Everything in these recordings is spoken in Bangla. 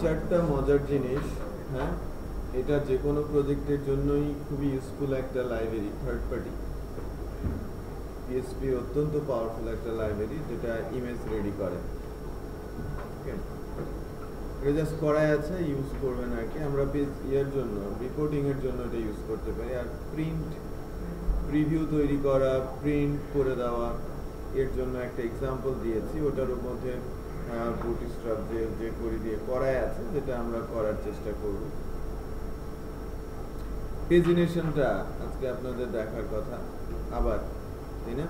চার্টটা মজার জিনিস, হ্যাঁ, এটা যে কোনো প্রজেক্টের জন্যই খুবই ইউজফুল একটা লাইব্রেরি, থার্ড পার্টি। পিএসপি অত্যন্ত পাওয়ারফুল একটা লাইব্রেরি যেটা ইমেজ রেডি করে। এটা জাস্ট করাই আছে, ইউজ করবেন আর কি। আমরা ইয়ের জন্য, রিপোর্টিংয়ের জন্য এটা ইউজ করতে পারি। আর প্রিন্ট প্রিভিউ তৈরি করা, প্রিন্ট করে দেওয়া, এর জন্য একটা এক্সাম্পল দিয়েছি। ওটার মধ্যে বুটস্ট্র্যাপ যে করে দিয়ে করাই আছে, যেটা আমরা করার চেষ্টা করব। পেজিনেশনটা আজকে আপনাদের দেখার কথা আবার, তাই না?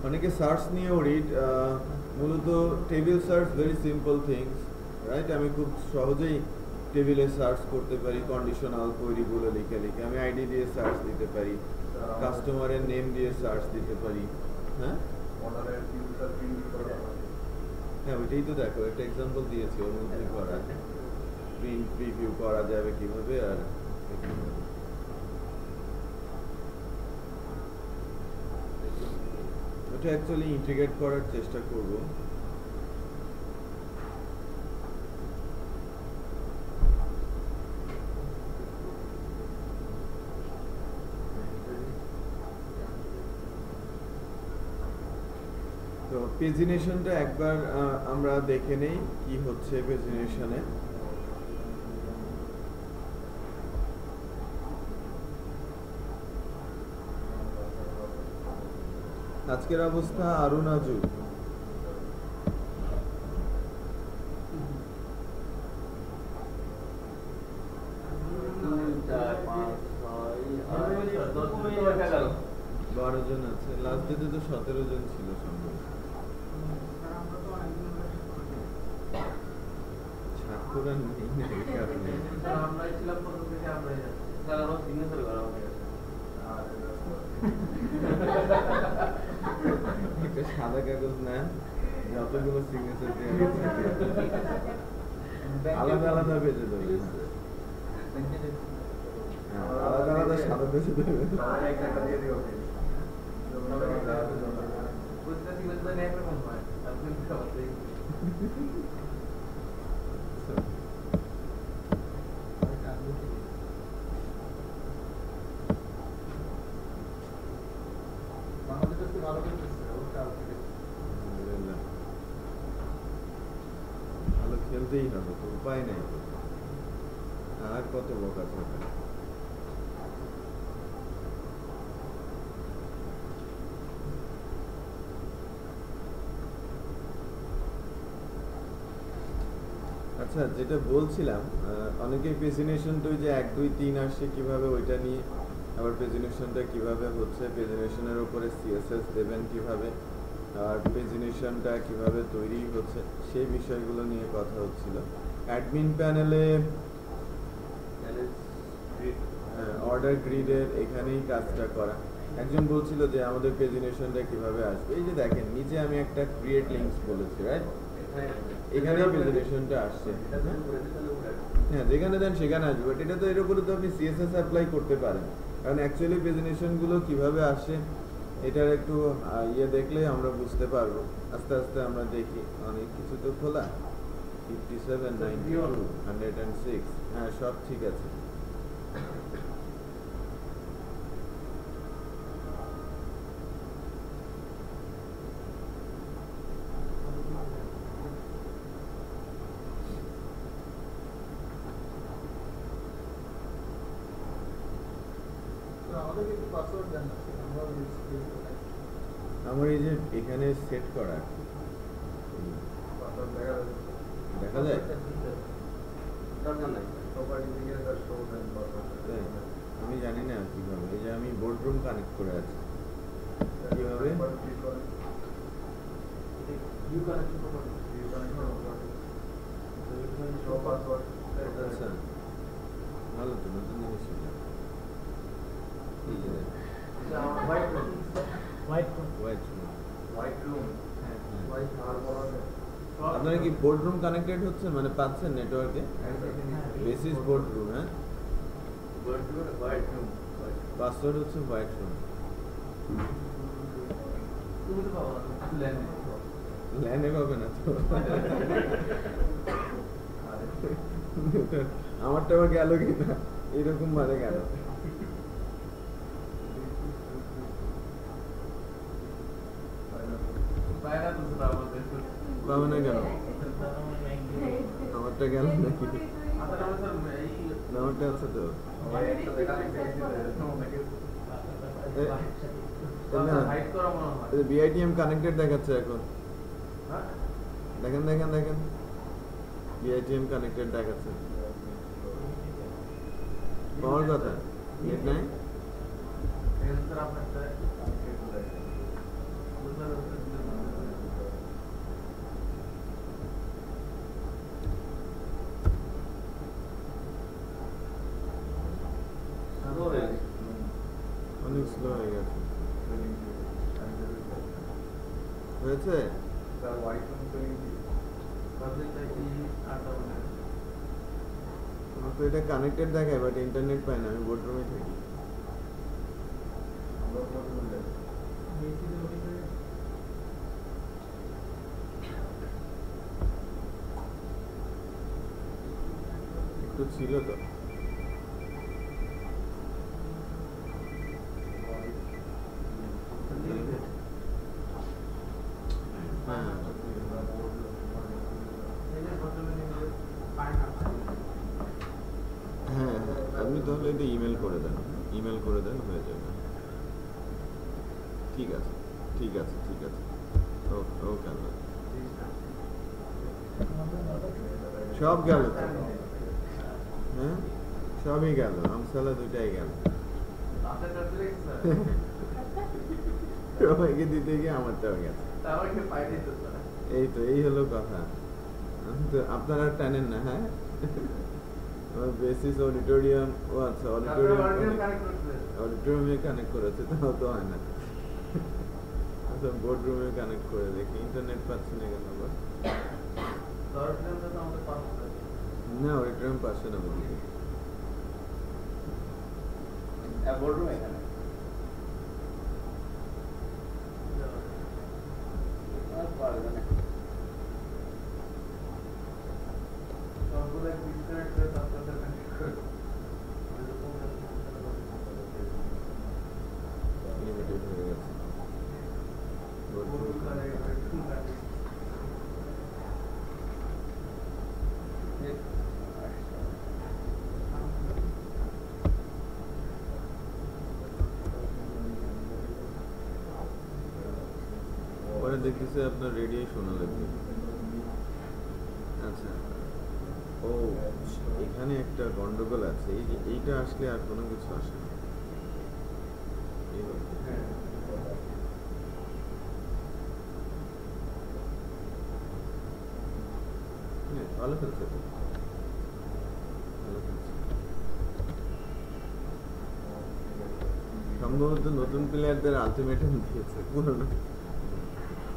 অনেকে সার্চ নিয়ে ওরিড, মূলত table search very simple things, right? আমি খুব সহজেই টেবিলে সার্চ করতে পারি, কন্ডিশনাল কোয়েরিগুলো লিখে লিখে আমি আইডি দিয়ে সার্চ দিতে পারি, কাস্টমারের নেম দিয়ে সার্চ দিতে পারি। হ্যাঁ হ্যাঁ, ওইটাই তো দেখো, একটা এক্সাম্পল দিয়েছি ওর মধ্যে করা, প্রিন্ট প্রিভিউ করা যাবে কিভাবে। আর ওটা অ্যাকচুয়ালি ইন্টিগ্রেট করার চেষ্টা করব। তো পেজিনেশনটা একবার আমরা দেখে নেই কি হচ্ছে পেজিনেশনে। আজকের অবস্থা আরো নাজুক। বারো জন আছে, লাস্ট ডেতে তো 17 জন ছিল সম্ভব। ছাত্ররা নেই না এই কারণে। একটা সাদা কাগজ নেন, যতগুলো সিগনেচার দিয়ে আলাদা আলাদা বেঁচে দেবে, আলাদা আলাদা সাদা বেঁচে দেবে। ভালো খেলতেই হবে তো, উপায় নেই। আর কত বকা থাকা। আচ্ছা, যেটা বলছিলাম, অনেকে পেজিনেশনটা ওই যে 1 2 3 আসছে কিভাবে, ওইটা নিয়ে, আবার পেজিনেশনটা কিভাবে হচ্ছে, পেজিনেশনের উপরে সিএসএস দেবেন কিভাবে, আর পেজিনেশনটা কিভাবে তৈরি হচ্ছে, সেই বিষয়গুলো নিয়ে কথা হচ্ছিল। অ্যাডমিন প্যানেলে অর্ডার গ্রিডের এখানেই কাজটা করা। একজন বলছিল যে আমাদের পেজিনেশনটা কিভাবে আসবে। এই যে দেখেন নিচে আমি একটা ক্রিয়েট লিঙ্কস বলেছি, রাইট? এখানে প্রেজেন্টেশনটা আসছে। হ্যাঁ, যেখানে দেন সেখানে আসবে, বাট এটা তো এর উপরে তো আপনি সিএসএস অ্যাপ্লাই করতে পারেন। কারণ অ্যাকচুয়ালি প্রেজেন্টেশনগুলো কিভাবে আসে এটার একটু ইয়ে দেখলে আমরা বুঝতে পারবো। আস্তে আস্তে আমরা দেখি, অনেক কিছু তো খোলা, 57 92 106, হ্যাঁ সব ঠিক আছে। আমার এই যে এখানে সেট করা দেখা যায়, আমি জানি না কিভাবে। এই যে আমি বোর্ডরুম কানেক্ট করে আছি, কিভাবে? আচ্ছা, ভালো তো, নতুন জিনিস শিখলাম। আপনারা কি বোর্ডরুম কানেক্টেড হচ্ছে, মানে পাচ্ছেন নেটওয়ার্কে? বেসিস বোর্ডরুম, হ্যাঁ, পাসওয়ার্ড হচ্ছে হোয়াইট রুম। ল্যানে পাবে না তো। আমারটাও গেল কিনা এরকম মানে কেন? পাবে না কেন? আমারটা গেল নাকি? আমারটা আছে তো। বিআইটিএম কানেক্টেড দেখাচ্ছে এখন। দেখেন দেখেন দেখেন, বিআইটিএম কানেক্টেড দেখাচ্ছে। পাওয়ার কথা নেট নাই। অনেক স্লো হয়ে গেছে। হয়েছে? আমার তো এটা কানেক্টেড দেখায়, বাট ইন্টারনেট পাই না। আমি বোর্ডরুমে থাকি। একটু ছিল তো। হ্যাঁ হ্যাঁ, আপনি তাহলে এটা ইমেল করে দেন, ইমেল করে দেন, হয়ে যাবে। ঠিক আছে ঠিক আছে ঠিক আছে, ওকে ওকে। সব গেল তো, হ্যাঁ সবই গেল, আমসালা দুটাই গেল। সবাইকে দিতে গিয়ে আমারটাও গেছে। এই তো, এই হলো কথা। তো আপনারা টানেন না। হ্যাঁ, বেসিস অডিটোরিয়াম, ও আচ্ছা অডিটোরিয়ামে কানেক্ট করেছে, তাও তো হয় না। আচ্ছা বোর্ডরুমে কানেক্ট করে দেখি, ইন্টারনেট পাচ্ছি না কেন আবার? না অডিটোরিয়াম পাচ্ছে না বলছি। বোর্ডরুম এখানে লিমিটেড হয়ে গেছে। পরে দেখতেছে আপনার রেডিও শোনা লাগবে। আচ্ছা, ও এখানে একটা গন্ডগোল আছে। এই যে এইটা আসলে আর কোনো কিছু আসে না। ভালো খেলছে তো, ভালো খেলছে। সম্ভবত নতুন প্লেয়ারদের আলটিমেটাম দিয়েছে, পুরনো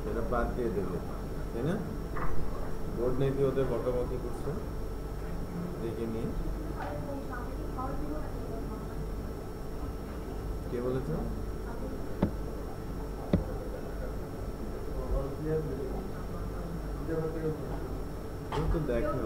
এটা বাদ দিয়ে দেবে, তাই না? বোর্ড নাকি ওদের বকাবকি করছে দেখে নিয়ে। কে বলেছে? তো দেখো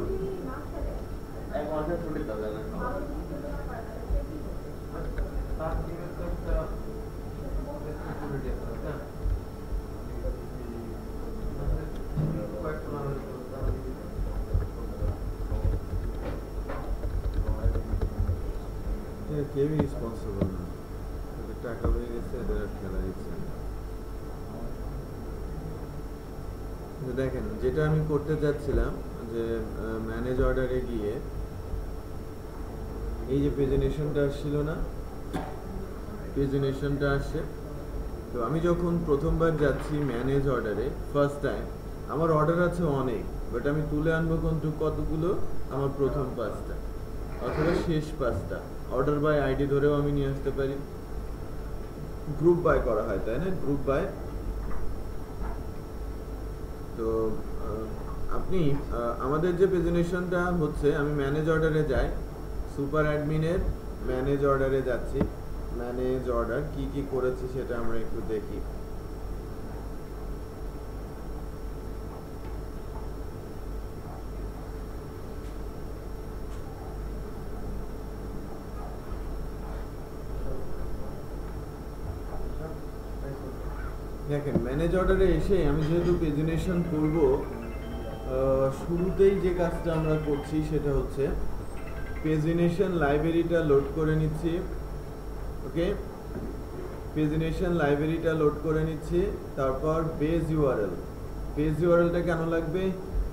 কেউই রেসপন্সিবল না। এদের টাকা হয়ে গেছে, এদের আর খেলা দিচ্ছে না। দেখেন, যেটা আমি করতে চাচ্ছিলাম যে ম্যানেজ অর্ডারে গিয়ে এই যে পেজিনেশনটা আসছিল না, পেজিনেশনটা আসছে। তো আমি যখন প্রথমবার যাচ্ছি ম্যানেজ অর্ডারে ফার্স্ট টাইম, আমার অর্ডার আছে অনেক, বাট আমি তুলে আনবো কিন্তু কতগুলো? আমার প্রথম 5টা অথবা শেষ 5টা। অর্ডার বাই আইডি ধরেও আমি নিয়ে আসতে পারি। গ্রুপ বাই করা হয়, তাই না? Group by. তো আপনি আমাদের যে প্রেজেন্টেশনটা হচ্ছে, আমি ম্যানেজ অর্ডারে যাই, সুপার অ্যাডমিনের ম্যানেজ অর্ডারে যাচ্ছি। ম্যানেজ অর্ডার কি কি করেছি সেটা আমরা একটু দেখি। দেখেন ম্যানেজ অর্ডারে এসে আমি যেহেতু পেজিনেশন করব, শুরুতেই যে কাজটা আমরা করছি সেটা হচ্ছে পেজিনেশন লাইব্রেরিটা লোড করে নিচ্ছি। ওকে, পেজিনেশন লাইব্রেরিটা লোড করে নিচ্ছি। তারপর বেজ ইউআরএলটা কেন লাগবে?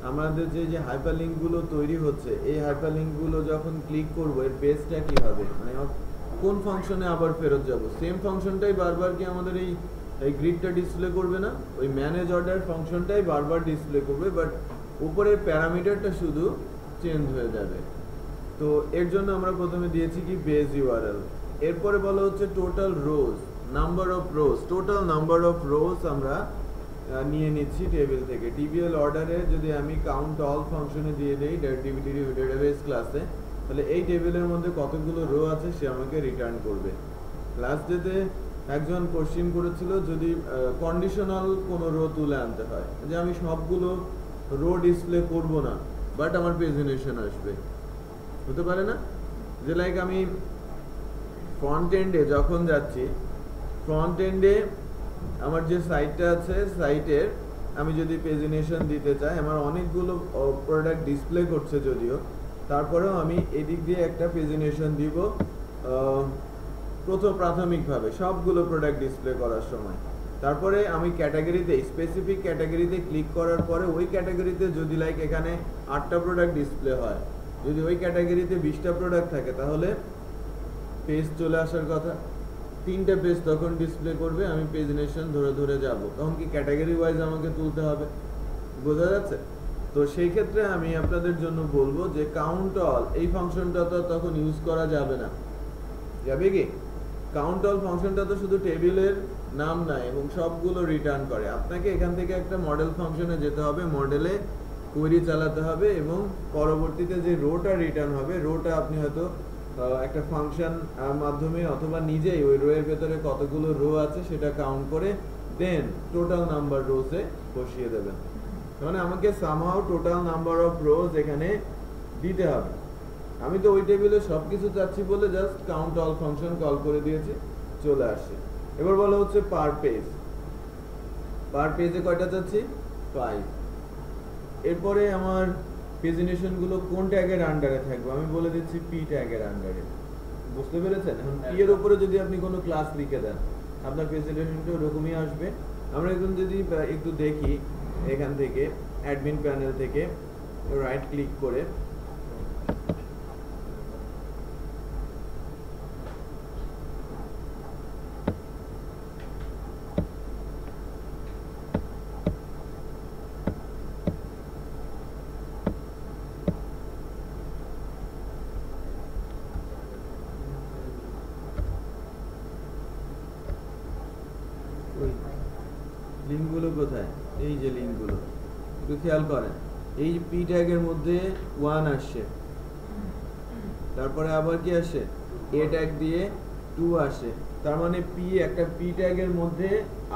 আমাদের যে হাইপারলিঙ্কগুলো তৈরি হচ্ছে, এই হাইপারলিঙ্কগুলো যখন ক্লিক করব এর বেসটা কি হবে, মানে কোন ফাংশনে আবার ফেরত যাব? সেম ফাংশনটাই বারবার কি আমাদের এই গ্রিডটা ডিসপ্লে করবে না? ওই ম্যানেজ অর্ডার ফাংশনটাই বারবার ডিসপ্লে করবে, বাট উপরের প্যারামিটারটা শুধু চেঞ্জ হয়ে যাবে। তো এর জন্য আমরা প্রথমে দিয়েছি কি বেজ ইউআরএল। এরপরে বলা হচ্ছে total rows, number of rows, total number of rows আমরা নিয়ে নিচ্ছি টেবিল থেকে। টিবিএল অর্ডারে যদি আমি কাউন্ট অল ফাংশনে দিয়ে দেই ডেটাবেস ক্লাসে, তাহলে এই টেবিলের মধ্যে কতগুলো রো আছে সে আমাকে রিটার্ন করবে। লাস্ট ডেতে একজন কোশ্চেন করেছিল যদি কন্ডিশনাল কোনো রো তুলে আনতে হয়, যে আমি সবগুলো রো ডিসপ্লে করব না বাট আমার পেজিনেশন আসবে, হতে পারে না? যে লাইক আমি ফ্রন্ট এন্ডে যখন যাচ্ছি, ফ্রন্ট এন্ডে আমার যে সাইটটা আছে সাইটের আমি যদি পেজিনেশন দিতে চাই, আমার অনেকগুলো প্রোডাক্ট ডিসপ্লে করছে যদিও, তারপরেও আমি এদিক দিয়ে একটা পেজিনেশন দিব প্রাথমিকভাবে সবগুলো প্রোডাক্ট ডিসপ্লে করার সময়। তারপরে আমি ক্যাটাগরিতে, স্পেসিফিক ক্যাটাগরিতে ক্লিক করার পরে ওই ক্যাটাগরিতে যদি লাইক এখানে 8টা প্রোডাক্ট ডিসপ্লে হয়, যদি ওই ক্যাটাগরিতে 20টা প্রোডাক্ট থাকে, তাহলে পেজ চলে আসার কথা 3টে পেজ তখন ডিসপ্লে করবে। আমি পেজিনেশন ধরে ধরে যাব, তখন কি ক্যাটাগরি ওয়াইজ আমাকে তুলতে হবে, বোঝা যাচ্ছে? তো সেই ক্ষেত্রে আমি আপনাদের জন্য বলবো যে কাউন্ট অল এই ফাংশনটা তো তখন ইউজ করা যাবে না। যাবে কি? কাউন্ট অল ফাংশনটা তো শুধু টেবিলের নাম নাই এবং সবগুলো রিটার্ন করে। আপনাকে এখান থেকে একটা মডেল ফাংশনে যেতে হবে, মডেলে কোয়েরি চালাতে হবে এবং পরবর্তীতে যে রোটা রিটার্ন হবে, রোটা আপনি হয়তো একটা ফাংশন মাধ্যমে অথবা নিজেই ওই রো এর ভেতরে কতগুলো রো আছে সেটা কাউন্ট করে দেন টোটাল নাম্বার রোজে বসিয়ে দেবেন। মানে আমাকে সামহাউ টোটাল নাম্বার অফ রোজ এখানে দিতে হবে। আমি তো ওই টেবিলে সবকিছু চাচ্ছি বলে just count all function call করে দিয়েছি, চলে আসছে। এবার বলা হচ্ছে পার পেজ, পার পেজে কয়টা চাচ্ছি? 5। এরপরে আমার পেজিনেশন গুলো কোন ট্যাগের আন্ডারে থাকবে আমি বলে দিচ্ছি পি ট্যাগের আন্ডারে। বুঝতে পেরেছেন? এখন পি এর উপরে যদি আপনি কোনো ক্লাস লিখে দেন আপনার পেজিনেশনটা ওরকমই আসবে। আমরা এখন যদি একটু দেখি এখান থেকে অ্যাডমিন প্যানেল থেকে রাইট ক্লিক করে লিঙ্কগুলো কোথায়, এই যে লিঙ্কগুলো একটু খেয়াল করেন। এই পি ট্যাগের মধ্যে 1 আসছে, তারপরে আবার কি আসে, এ ট্যাগ দিয়ে 2 আসে, তার মানে পি একটা পি ট্যাগের মধ্যে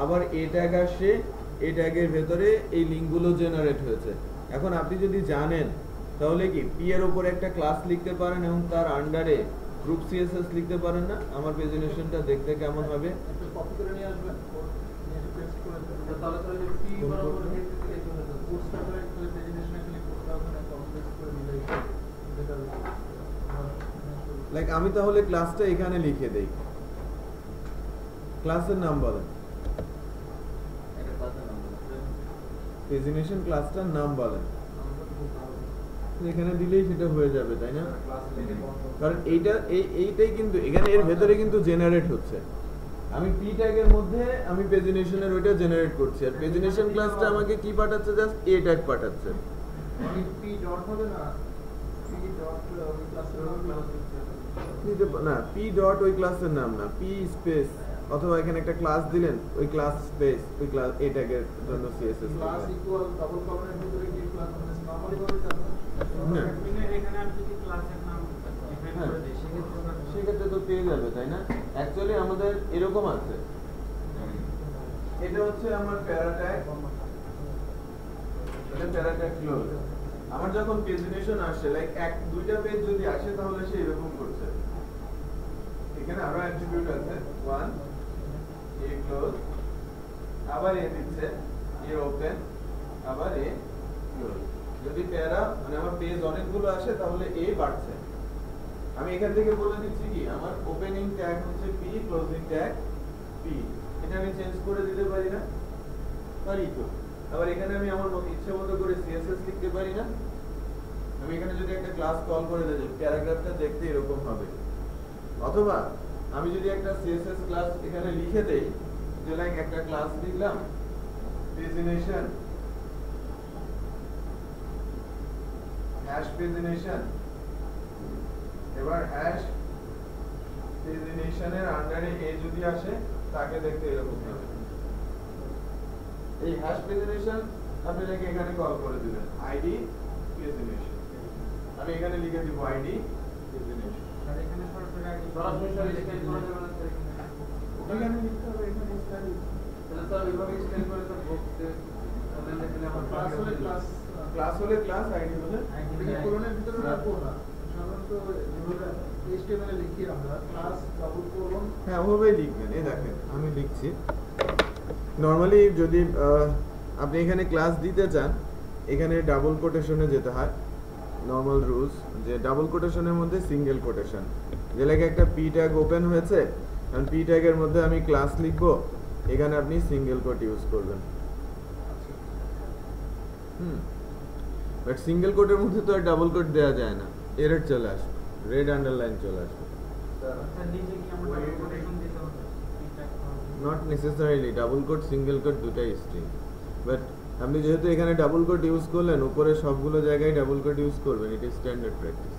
আবার এ ট্যাগ আসে, এ ট্যাগের ভেতরে এই লিঙ্কগুলো জেনারেট হয়েছে। এখন আপনি যদি জানেন তাহলে কি পি এর উপরে একটা ক্লাস লিখতে পারেন এবং তার আন্ডারে গ্রুপ সিএসএস লিখতে পারেন না? আমার প্রেজেন্টেশনটা দেখতে কেমন হবে? একটু কপি করে নিয়ে আসবেন, পেস্ট করে দেবেন, তাহলে তো এই পি বরাবর এই কোর্সটা করে প্রেজেন্টেশনে ক্লিক করতে হবে না, কপি পেস্ট করে দিলেই বেটার হবে। লাইক আমি তাহলে ক্লাসটা এখানে লিখে দেই, ক্লাসের নাম বলেন, এটা ক্লাসের নাম প্রেজেন্টেশন ক্লাসটার নাম বলেন, এখানে দিলেই সেটা হয়ে যাবে, তাই না? কারণ এইটাই কিন্তু এখানে এর ভেতরে কিন্তু জেনারেট হচ্ছে। আমি পি ট্যাগের মধ্যে আমি প্রেজেন্টেশনের ওইটা জেনারেট করছি, আর প্রেজেন্টেশন ক্লাসটা আমাকে কি পাঠাচ্ছে? জাস্ট এ ট্যাগ পাঠাচ্ছে। পি ডট হবে না, পি ডট ওই ক্লাসের না, পি ডট ওই ক্লাসের নাম না, পি স্পেস অথবা এখানে একটা ক্লাস দিলেন, ওই ক্লাস স্পেস ওই ক্লাস এ ট্যাগের জন্য সিএসএস ক্লাস ইকুয়াল ডাবল কমেন্টের ভিতরে কি ক্লাস মানে নরমালি ভাবে যাবে না, এখানে আমি যদি ক্লাসের নাম ডিফাইন করে দেই সেক্ষেত্রে তো পেয়ে যাবে, তাই না? অ্যাকচুয়ালি আমাদের এরকম আছে, এটা হচ্ছে আমার প্যারা ট্যাগ, এটা প্যারা ট্যাগ ক্লোজ। আমার যখন প্রেজেন্টেশন আসে লাইক 1-2টা পেজ যদি আসে তাহলে সে এরকম করছে। এখানে আরো অ্যাট্রিবিউট আছে, 1 এ ক্লোজ আবার এ দিচ্ছে, এ ওপেন, আবার এ ক্লোজ। যদি প্যারা মানে আমার পেজ অনেকগুলো আসে তাহলে এ বাড়ছে। আমি এখান থেকে বলে দিচ্ছি কি আমার ওপেনিং ট্যাগ হচ্ছে পি, ক্লোজিং ট্যাগ পি। এটা আমি চেঞ্জ করে দিতে পারি না? পারি তো। আবার এখানে আমি আমার ইচ্ছে মতো করে সিএসএস লিখতে পারি না? আমি এখানে যদি একটা ক্লাস কল করে দিই, প্যারাগ্রাফটা দেখতে এরকম হবে। অথবা আমি যদি একটা সিএসএস ক্লাস এখানে লিখে দেই, যে লাইক একটা ক্লাস লিখলাম পেজিনেশন হ্যাশ পেজিনেশন, এবার হ্যাশ পেজিনেশনের আন্ডারে এ যদি আসে তাকে দেখতে এরকম হবে। এই হ্যাশ পেজিনেশন আপনি লিখে এখানে কল করে দিবেন আইডি পেজিনেশন। আমি এখানে লিখে দিব আইডি পেজিনেশন। আর এখানে সরাসরি আইডি সরাসরি স্ক্যান করা যাবে না স্যার এখানে? এখানে লিখতে হবে, এখানে স্টাইল। তাহলে স্যার এইভাবে স্ক্যান করে স্যার বক্সে তাহলে দেখলে আমার ক্লাস হলে ক্লাস ক্লাস হলে ক্লাস, আইডি হলে কোলনের ভিতরে রাখবো না। সাধারণত যেভাবে HTML এ লিখি আমরা ক্লাস ডাবল কোলন, হ্যাঁ ওভাবেই লিখবেন। এই দেখেন আমি লিখছি নরমালি যদি আপনি এখানে ক্লাস দিতে চান এখানে ডাবল কোটেশনে যেতে হয়। নরমাল রুলস যে ডাবল কোটেশনের মধ্যে সিঙ্গেল কোটেশন, যে লাগে একটা পি ট্যাগ ওপেন হয়েছে, কারণ পি ট্যাগের মধ্যে আমি ক্লাস লিখবো, এখানে আপনি সিঙ্গেল কোট ইউজ করবেন। বাট সিঙ্গেল কোটের মধ্যে তো আর ডাবল কোট দেওয়া যায় না, এরর চলে আসবে, রেড আন্ডারলাইন চলে আসবে। স্যার নিচে কি আমরা ডাবল কোটেশন দিতে হবে? Not necessarily, double quote single quote দুটাই স্ট্রিং। বাট আপনি যেহেতু এখানে ডাবল কোট ইউজ করলেন, উপরে সবগুলো জায়গায় ডাবল কোট ইউজ করবেন, it is standard practice.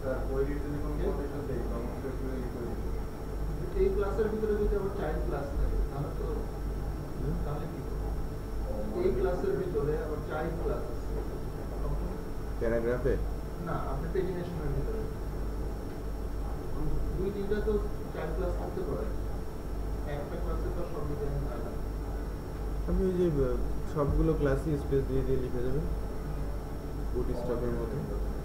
Sir ওই যদি কোনো কোটেশন দেই তখন একটু ই করে দিন। এই ক্লাসের ভিতরে যদি আবার চাইল্ড ক্লাস থাকে তাহলে তো তাহলে কি করব? এই ক্লাসের ভিতরে আবার চাইল্ড ক্লাস আছে তখন প্যারাগ্রাফে না আপনি পেজিনেশনের ভিতরে দুই তিনটা তো চাইল্ড ক্লাস থাকতে পারে, একটা ক্লাসে তো সব ডিজাইন হয় না। আপনি ওই যে সবগুলো ক্লাসই স্পেস দিয়ে দিয়ে লিখে দেবেন বুটস্ট্র্যাপের মতো,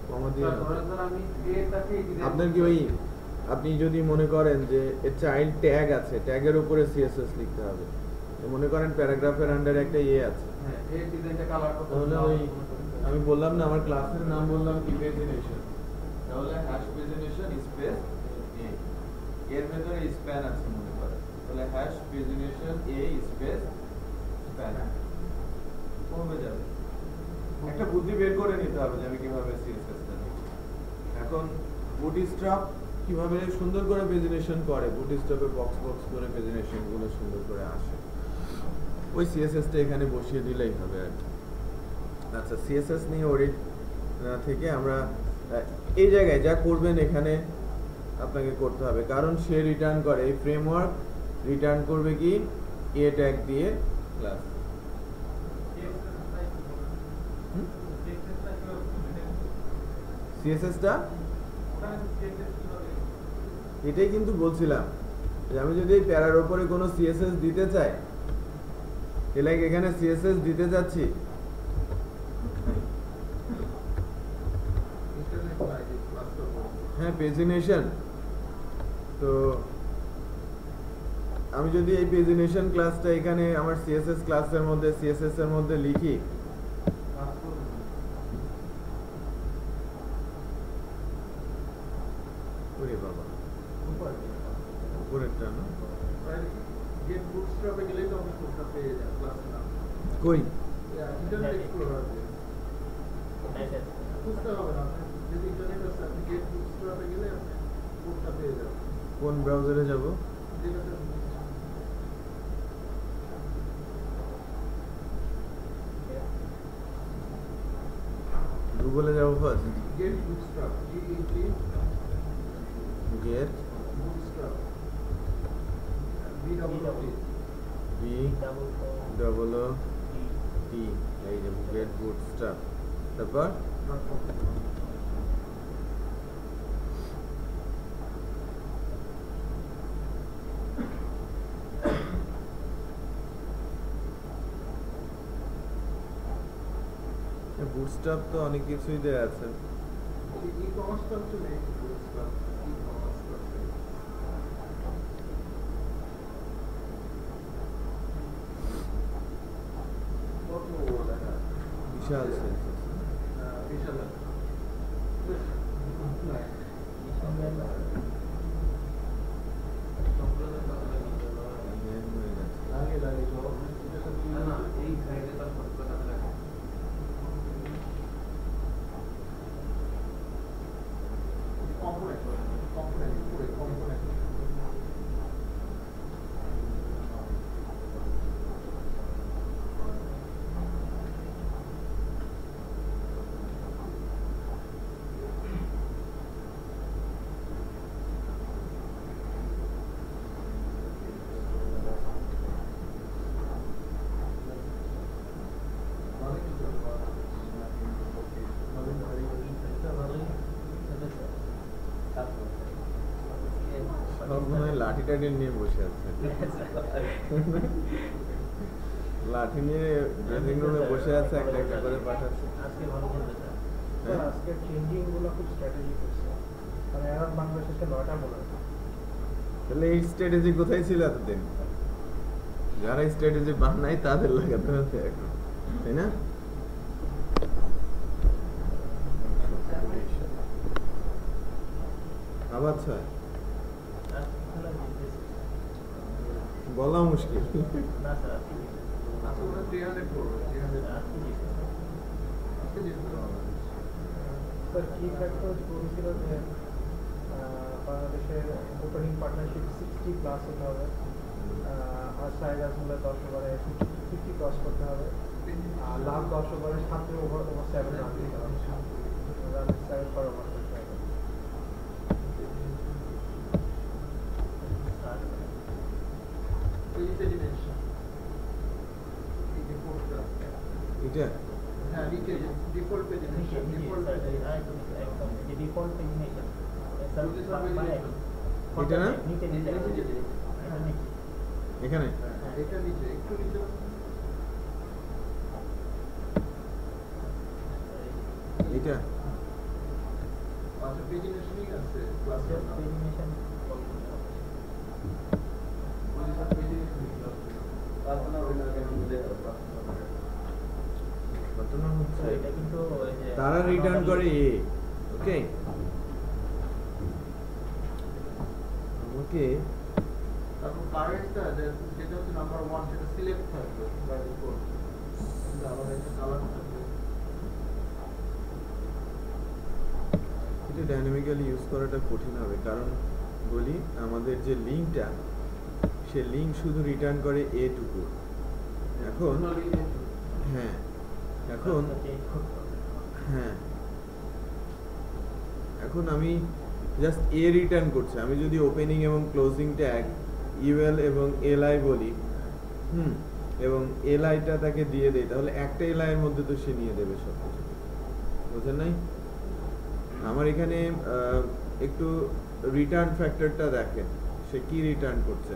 কমা দিয়ে। স্যার ধরেন স্যার আমি এটাকে আপনার কি ওই আপনি যদি মনে করেন যে এর চাইল্ড ট্যাগ আছে, ট্যাগের উপরে সিএসএস লিখতে হবে, তো মনে করেন প্যারাগ্রাফের আন্ডারে একটা ইয়ে আছে, হ্যাঁ এই ডিজাইনটা কালার করতে তাহলে ওই আমি বললাম না আমার ক্লাসের নাম বললাম কি পেজিনেশন, তাহলে হ্যাশ পেজিনেশন স্পেস এ, এর ভেতরে স্প্যান আছে মনে করেন, তাহলে হ্যাশ পেজিনেশন এ স্পেস স্প্যান কমে যাবে। একটা বুদ্ধি বের করে নিতে হবে যে আমি কিভাবে সিএসএস টা লিখব। এখন বুটস্ট্র্যাপ কিভাবে সুন্দর করে পেজিনেশন করে, বুটস্ট্র্যাপে বক্স বক্স করে পেজিনেশন গুলো সুন্দর করে আসে, ওই সিএসএস টা এখানে বসিয়ে দিলেই হবে আর কি। আচ্ছা, সিএসএস নিয়ে ওরি থেকে আমরা এই জায়গায় যা করবেন এখানে আপনাকে করতে হবে, কারণ সে রিটার্ন করে, এই ফ্রেমওয়ার্ক রিটার্ন করবে কি এ ট্যাগ দিয়ে ক্লাস। সিএসএসটা এটাই কিন্তু বলছিলাম যে আমি যদি এই প্যারার উপরে কোনো সিএসএস দিতে চাই, লাইক এখানে সিএসএস দিতে যাচ্ছি, ইন্টারনেট আইডি ক্লাসটা হ্যাঁ পেজিনেশন, তো আমি যদি এই পেজিনেশন ক্লাসটা এখানে আমার সিএসএস ক্লাসের মধ্যে সিএসএস এর মধ্যে লিখি, ওরে বাবা উপরেরটা না, গেট বুটস্ট্র্যাপে গেলেই তো আপনি কোডটা পেয়ে যান ক্লাসের নাম। কই ইন্টারনেট এক্সপ্লোরার দিয়ে বুঝতে হবে না, আপনি যদি ইন্টারনেট আছে আপনি গেট বুটস্ট্র্যাপে গেলে আপনি কোডটা পেয়ে যাবেন। কোন ব্রাউজারে যাব? যেটাতে গুগলে যাব first, get bootstrap GET get bootstrap BWT B double O T, এই যে গেট বুটস্ট্র্যাপ, তারপর বুটস্ট্র্যাপ তো অনেক কিছুই দেয়া আছে। ই-কমার্সটা হচ্ছে নেই বুটস্ট্র্যাপ ই-কমার্স বিশাল সেন্স আছে বিশাল Hang হয়ে গেছে। লাগে লাগে সব এটা তো না এই সাইডে তার ফটো কাটা লাগে কম্পোনেন্ট পুরো কম্পোনেন্ট সব মনে হয় লাঠি টাঠি নিয়ে বসে আছে লাঠি নিয়ে ড্রেসিং রুমে বসে আছে একটা একটা করে পাঠাচ্ছে আজকে ভালো খেলতে স্যার হ্যাঁ? আজকে চেঞ্জিং গুলো খুব স্ট্র্যাটেজি করছে মানে এরা বাংলাদেশকে 9টা বলে তাহলে এই স্ট্র্যাটেজি কোথায় ছিল এতদিন যারা স্ট্র্যাটেজি বানায় তাদের লাগাতে হচ্ছে এখন তাই না আবার ছয় বলা মুশকিল না স্যার আজকে আজকে ওরা 300 করবে 300 আজকে আজকে জিতবে স্যার কি ফ্যাক্টর বলেছিল যে বাংলাদেশের ওপেনিং পার্টনারশিপ 60 প্লাস হতে হবে আর সাইড আসলে 10 ওভারে 50 ক্রস করতে হবে আর লাভ 10 ওভারে 7 ওভার 7 রান দিতে হবে রান 7 পার ওভার করতে হবে এই প্রেজেন্টেশন এই রিপোর্টটা এটা হ্যাঁ ডিফল্ট প্রেজেন্টেশন ডিফল্ট একদম ডিফল্ট প্রেজেন্টেশন এটা না? নিচে নিচে এখানে এটা নিচে একটু নিচে এটা আচ্ছা প্রেজেন্টেশনই আছে ক্লাসের নাম প্রেজেন্টেশন প্রার্থনা অভিনয়কে বুঝে ঘটনা হচ্ছে এটা কিন্তু ওই যে তারা রিটার্ন করে এ ওকে আমাকে তারপর কারেন্টটা যেটা হচ্ছে নাম্বার 1 সেটা সিলেক্ট থাকবে বাই ডিফল্ট কিন্তু আলাদা একটা কালার থাকবে এটা ডাইনামিক্যালি ইউজ করাটা কঠিন হবে কারণ বলি আমাদের যে লিঙ্কটা সে লিঙ্ক শুধু রিটার্ন করে এ টুকু এখন হ্যাঁ এখন হ্যাঁ এখন আমি জাস্ট এ রিটার্ন করছি আমি যদি ওপেনিং এবং ক্লোজিং ট্যাগ ইউএল এবং এলআই বলি এবং এলআইটা তাকে দিয়ে দেই তাহলে একটা এলআই এর মধ্যে তো সে নিয়ে দেবে সব কিছু বুঝেন নাই আমার এখানে একটু রিটার্ন ফ্যাক্টরটা দেখেন সে কি রিটার্ন করছে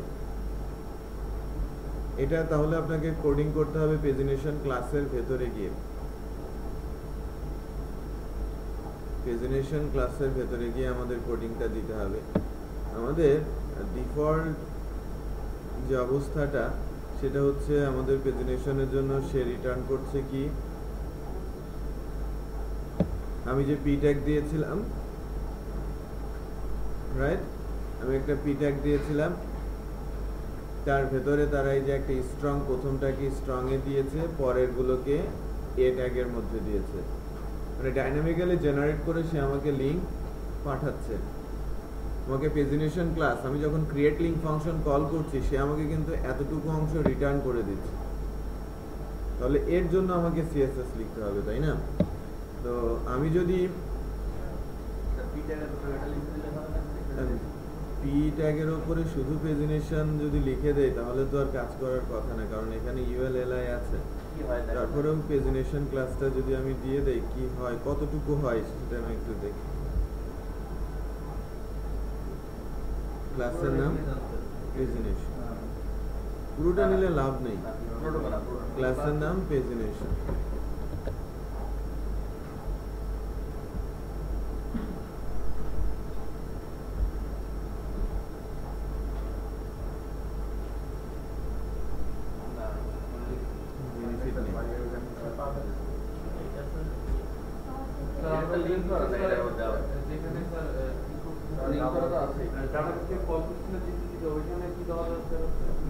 এটা তাহলে আপনাকে কোডিং করতে হবে পেজিনেশন ক্লাসের ভেতরে গিয়ে পেজিনেশন ক্লাসের ভেতরে গিয়ে আমাদের কোডিংটা দিতে হবে আমাদের ডিফল্ট যে অবস্থাটা সেটা হচ্ছে আমাদের পেজিনেশনের জন্য সে রিটার্ন করছে কি আমি যে পি ট্যাগ দিয়েছিলাম রাইট আমি একটা পি ট্যাগ দিয়েছিলাম তার ভেতরে তারা এই যে একটা স্ট্রং প্রথমটাকে স্ট্রং এ দিয়েছে পরের গুলোকে এ ট্যাগের মধ্যে দিয়েছে মানে ডাইনামিক্যালি জেনারেট করে সে আমাকে লিংক পাঠাচ্ছে আমাকে পেজিনেশন ক্লাস আমি যখন ক্রিয়েট লিংক ফাংশন কল করছি সে আমাকে কিন্তু এতটুকু অংশ রিটার্ন করে দিচ্ছে তাহলে এর জন্য আমাকে সিএসএস লিখতে হবে তাই না তো আমি যদি পি ট্যাগের উপরে শুধু পেজিনেশন যদি লিখে দেয় তাহলে তো আর কাজ করার কথা না কারণ এখানে ইউএলএলআই আছে তারপরেও পেজিনেশন ক্লাসটা যদি আমি দিয়ে দেই কি হয় কতটুকু হয় সেটা আমি একটু দেখি ক্লাসের নাম পেজিনেশন পুরোটা নিলে লাভ নেই ক্লাসের নাম পেজিনেশন একটা লিংক করা না এটার মধ্যে আবার। যেখানে স্যার লিংক করা তো আছে। ডাটাবেসকে কল করছিল যে ওইখানে কি দেওয়া যাচ্ছে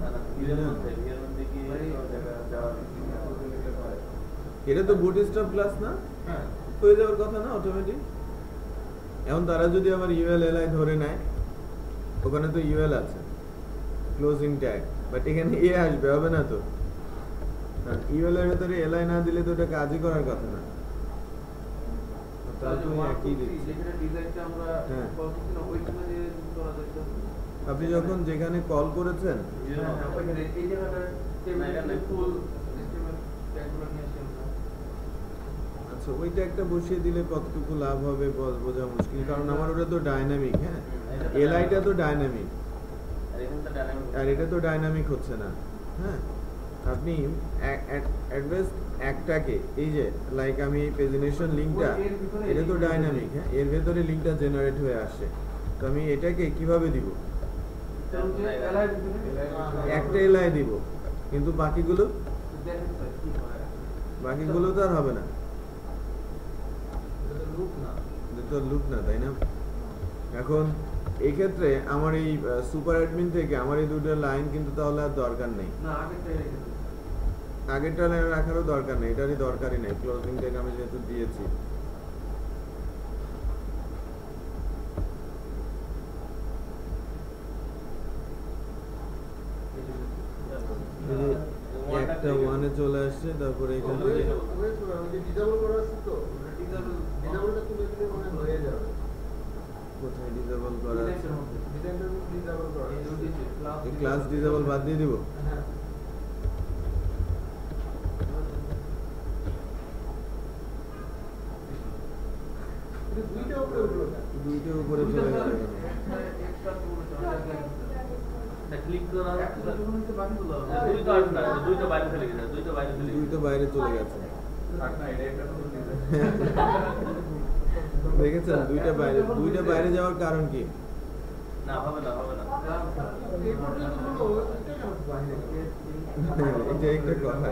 না না ভিএর মধ্যে কি এটা তো বুটস্ট্র্যাপ ক্লাস না, হ্যাঁ হয়ে যাওয়ার কথা না অটোমেটিক। এখন তারা যদি আবার ইউএল এলআই ধরে নেয়, ওখানে তো ইউএল আছে ক্লোজিং ট্যাগ, বাট এখানে এ আসবে, হবে না তো। ইউএল এর ভেতরে এলআই না দিলে তো এটা কাজই করার কথা না। তাহলে তুমি একই দিচ্ছি। যেখানে ডিজাইনটা আমরা হ্যাঁ। কল করছিলাম ওইখানে যে করা যাচ্ছে আপনি যখন যেখানে কল করেছেন ওইখানে এই জায়গাটা ফুল এস্টিমেট ট্যাগগুলো নিয়ে আসি আমরা। আচ্ছা, ওইটা একটা বসিয়ে দিলে কতটুকু লাভ হবে বোঝা মুশকিল, কারণ আমার ওটা তো ডাইনামিক। হ্যাঁ, এলআইটা তো ডাইনামিক, আর এখানে তো ডাইনামিক আর এটা তো ডাইনামিক হচ্ছে না। হ্যাঁ, আপনি অ্যাড্রেস একটাকে, এই যে লাইক আমি এই পেজিনেশন লিঙ্কটা, এটা তো ডাইনামিক। হ্যাঁ, এর ভেতরে লিঙ্কটা জেনারেট হয়ে আসে, তো আমি এটাকে কিভাবে দিব? তার যে এলআই ভিতরে একটা এলআই দিব, কিন্তু বাকিগুলো দেখেন স্যার কি হয় বাকিগুলো তো আর হবে না, এটা তো লুপ না এটা তো লুপ না, তাই না? এখন এই ক্ষেত্রে আমার এই সুপার অ্যাডমিন থেকে আমার এই দুটো লাইন কিন্তু তাহলে আর দরকার নেই। না আগেরটাই রেখে দিন আগেরটা লাইন রাখারও দরকার নেই, এটারই দরকারই নেই, ক্লোজিং ট্যাগ আমি যেহেতু দিয়েছি। এই যে একটা ওয়ানে চলে আসছে, তারপরে এখানে যে ডিসেবল করা আছে তো, ডিসেবলটা তুলে দিলে মনে হয় হয়ে যাবে। কোথায় ডিসেবল করা আছে? ডিজাইনটা ডিসেবল করা এই আছে। দুটি এই ক্লাস ডিসেবল বাদ দিয়ে দিব। হ্যাঁ এটা দুইটা উপরে উঠলো না। দুইটার উপরে চলে গেল কেন? এক্সট্রা পুরো চলে ক্লিক করা একটা যখন হচ্ছে বাকিগুলো দুইটা আসবে না, দুইটা বাইরে চলে গেছে, দুইটা বাইরে চলে গেছে। দুইটা বাইরে চলে গেছে, থাক না, এটা একটা নতুন ডিজাইন। দেখেছেন? দুইটা বাইরে যাওয়ার কারণ কি? না হবে না, হবে না। এই পর্যন্ত হলো, এটা কেন বাইরে গেল? এটা একটা কথা।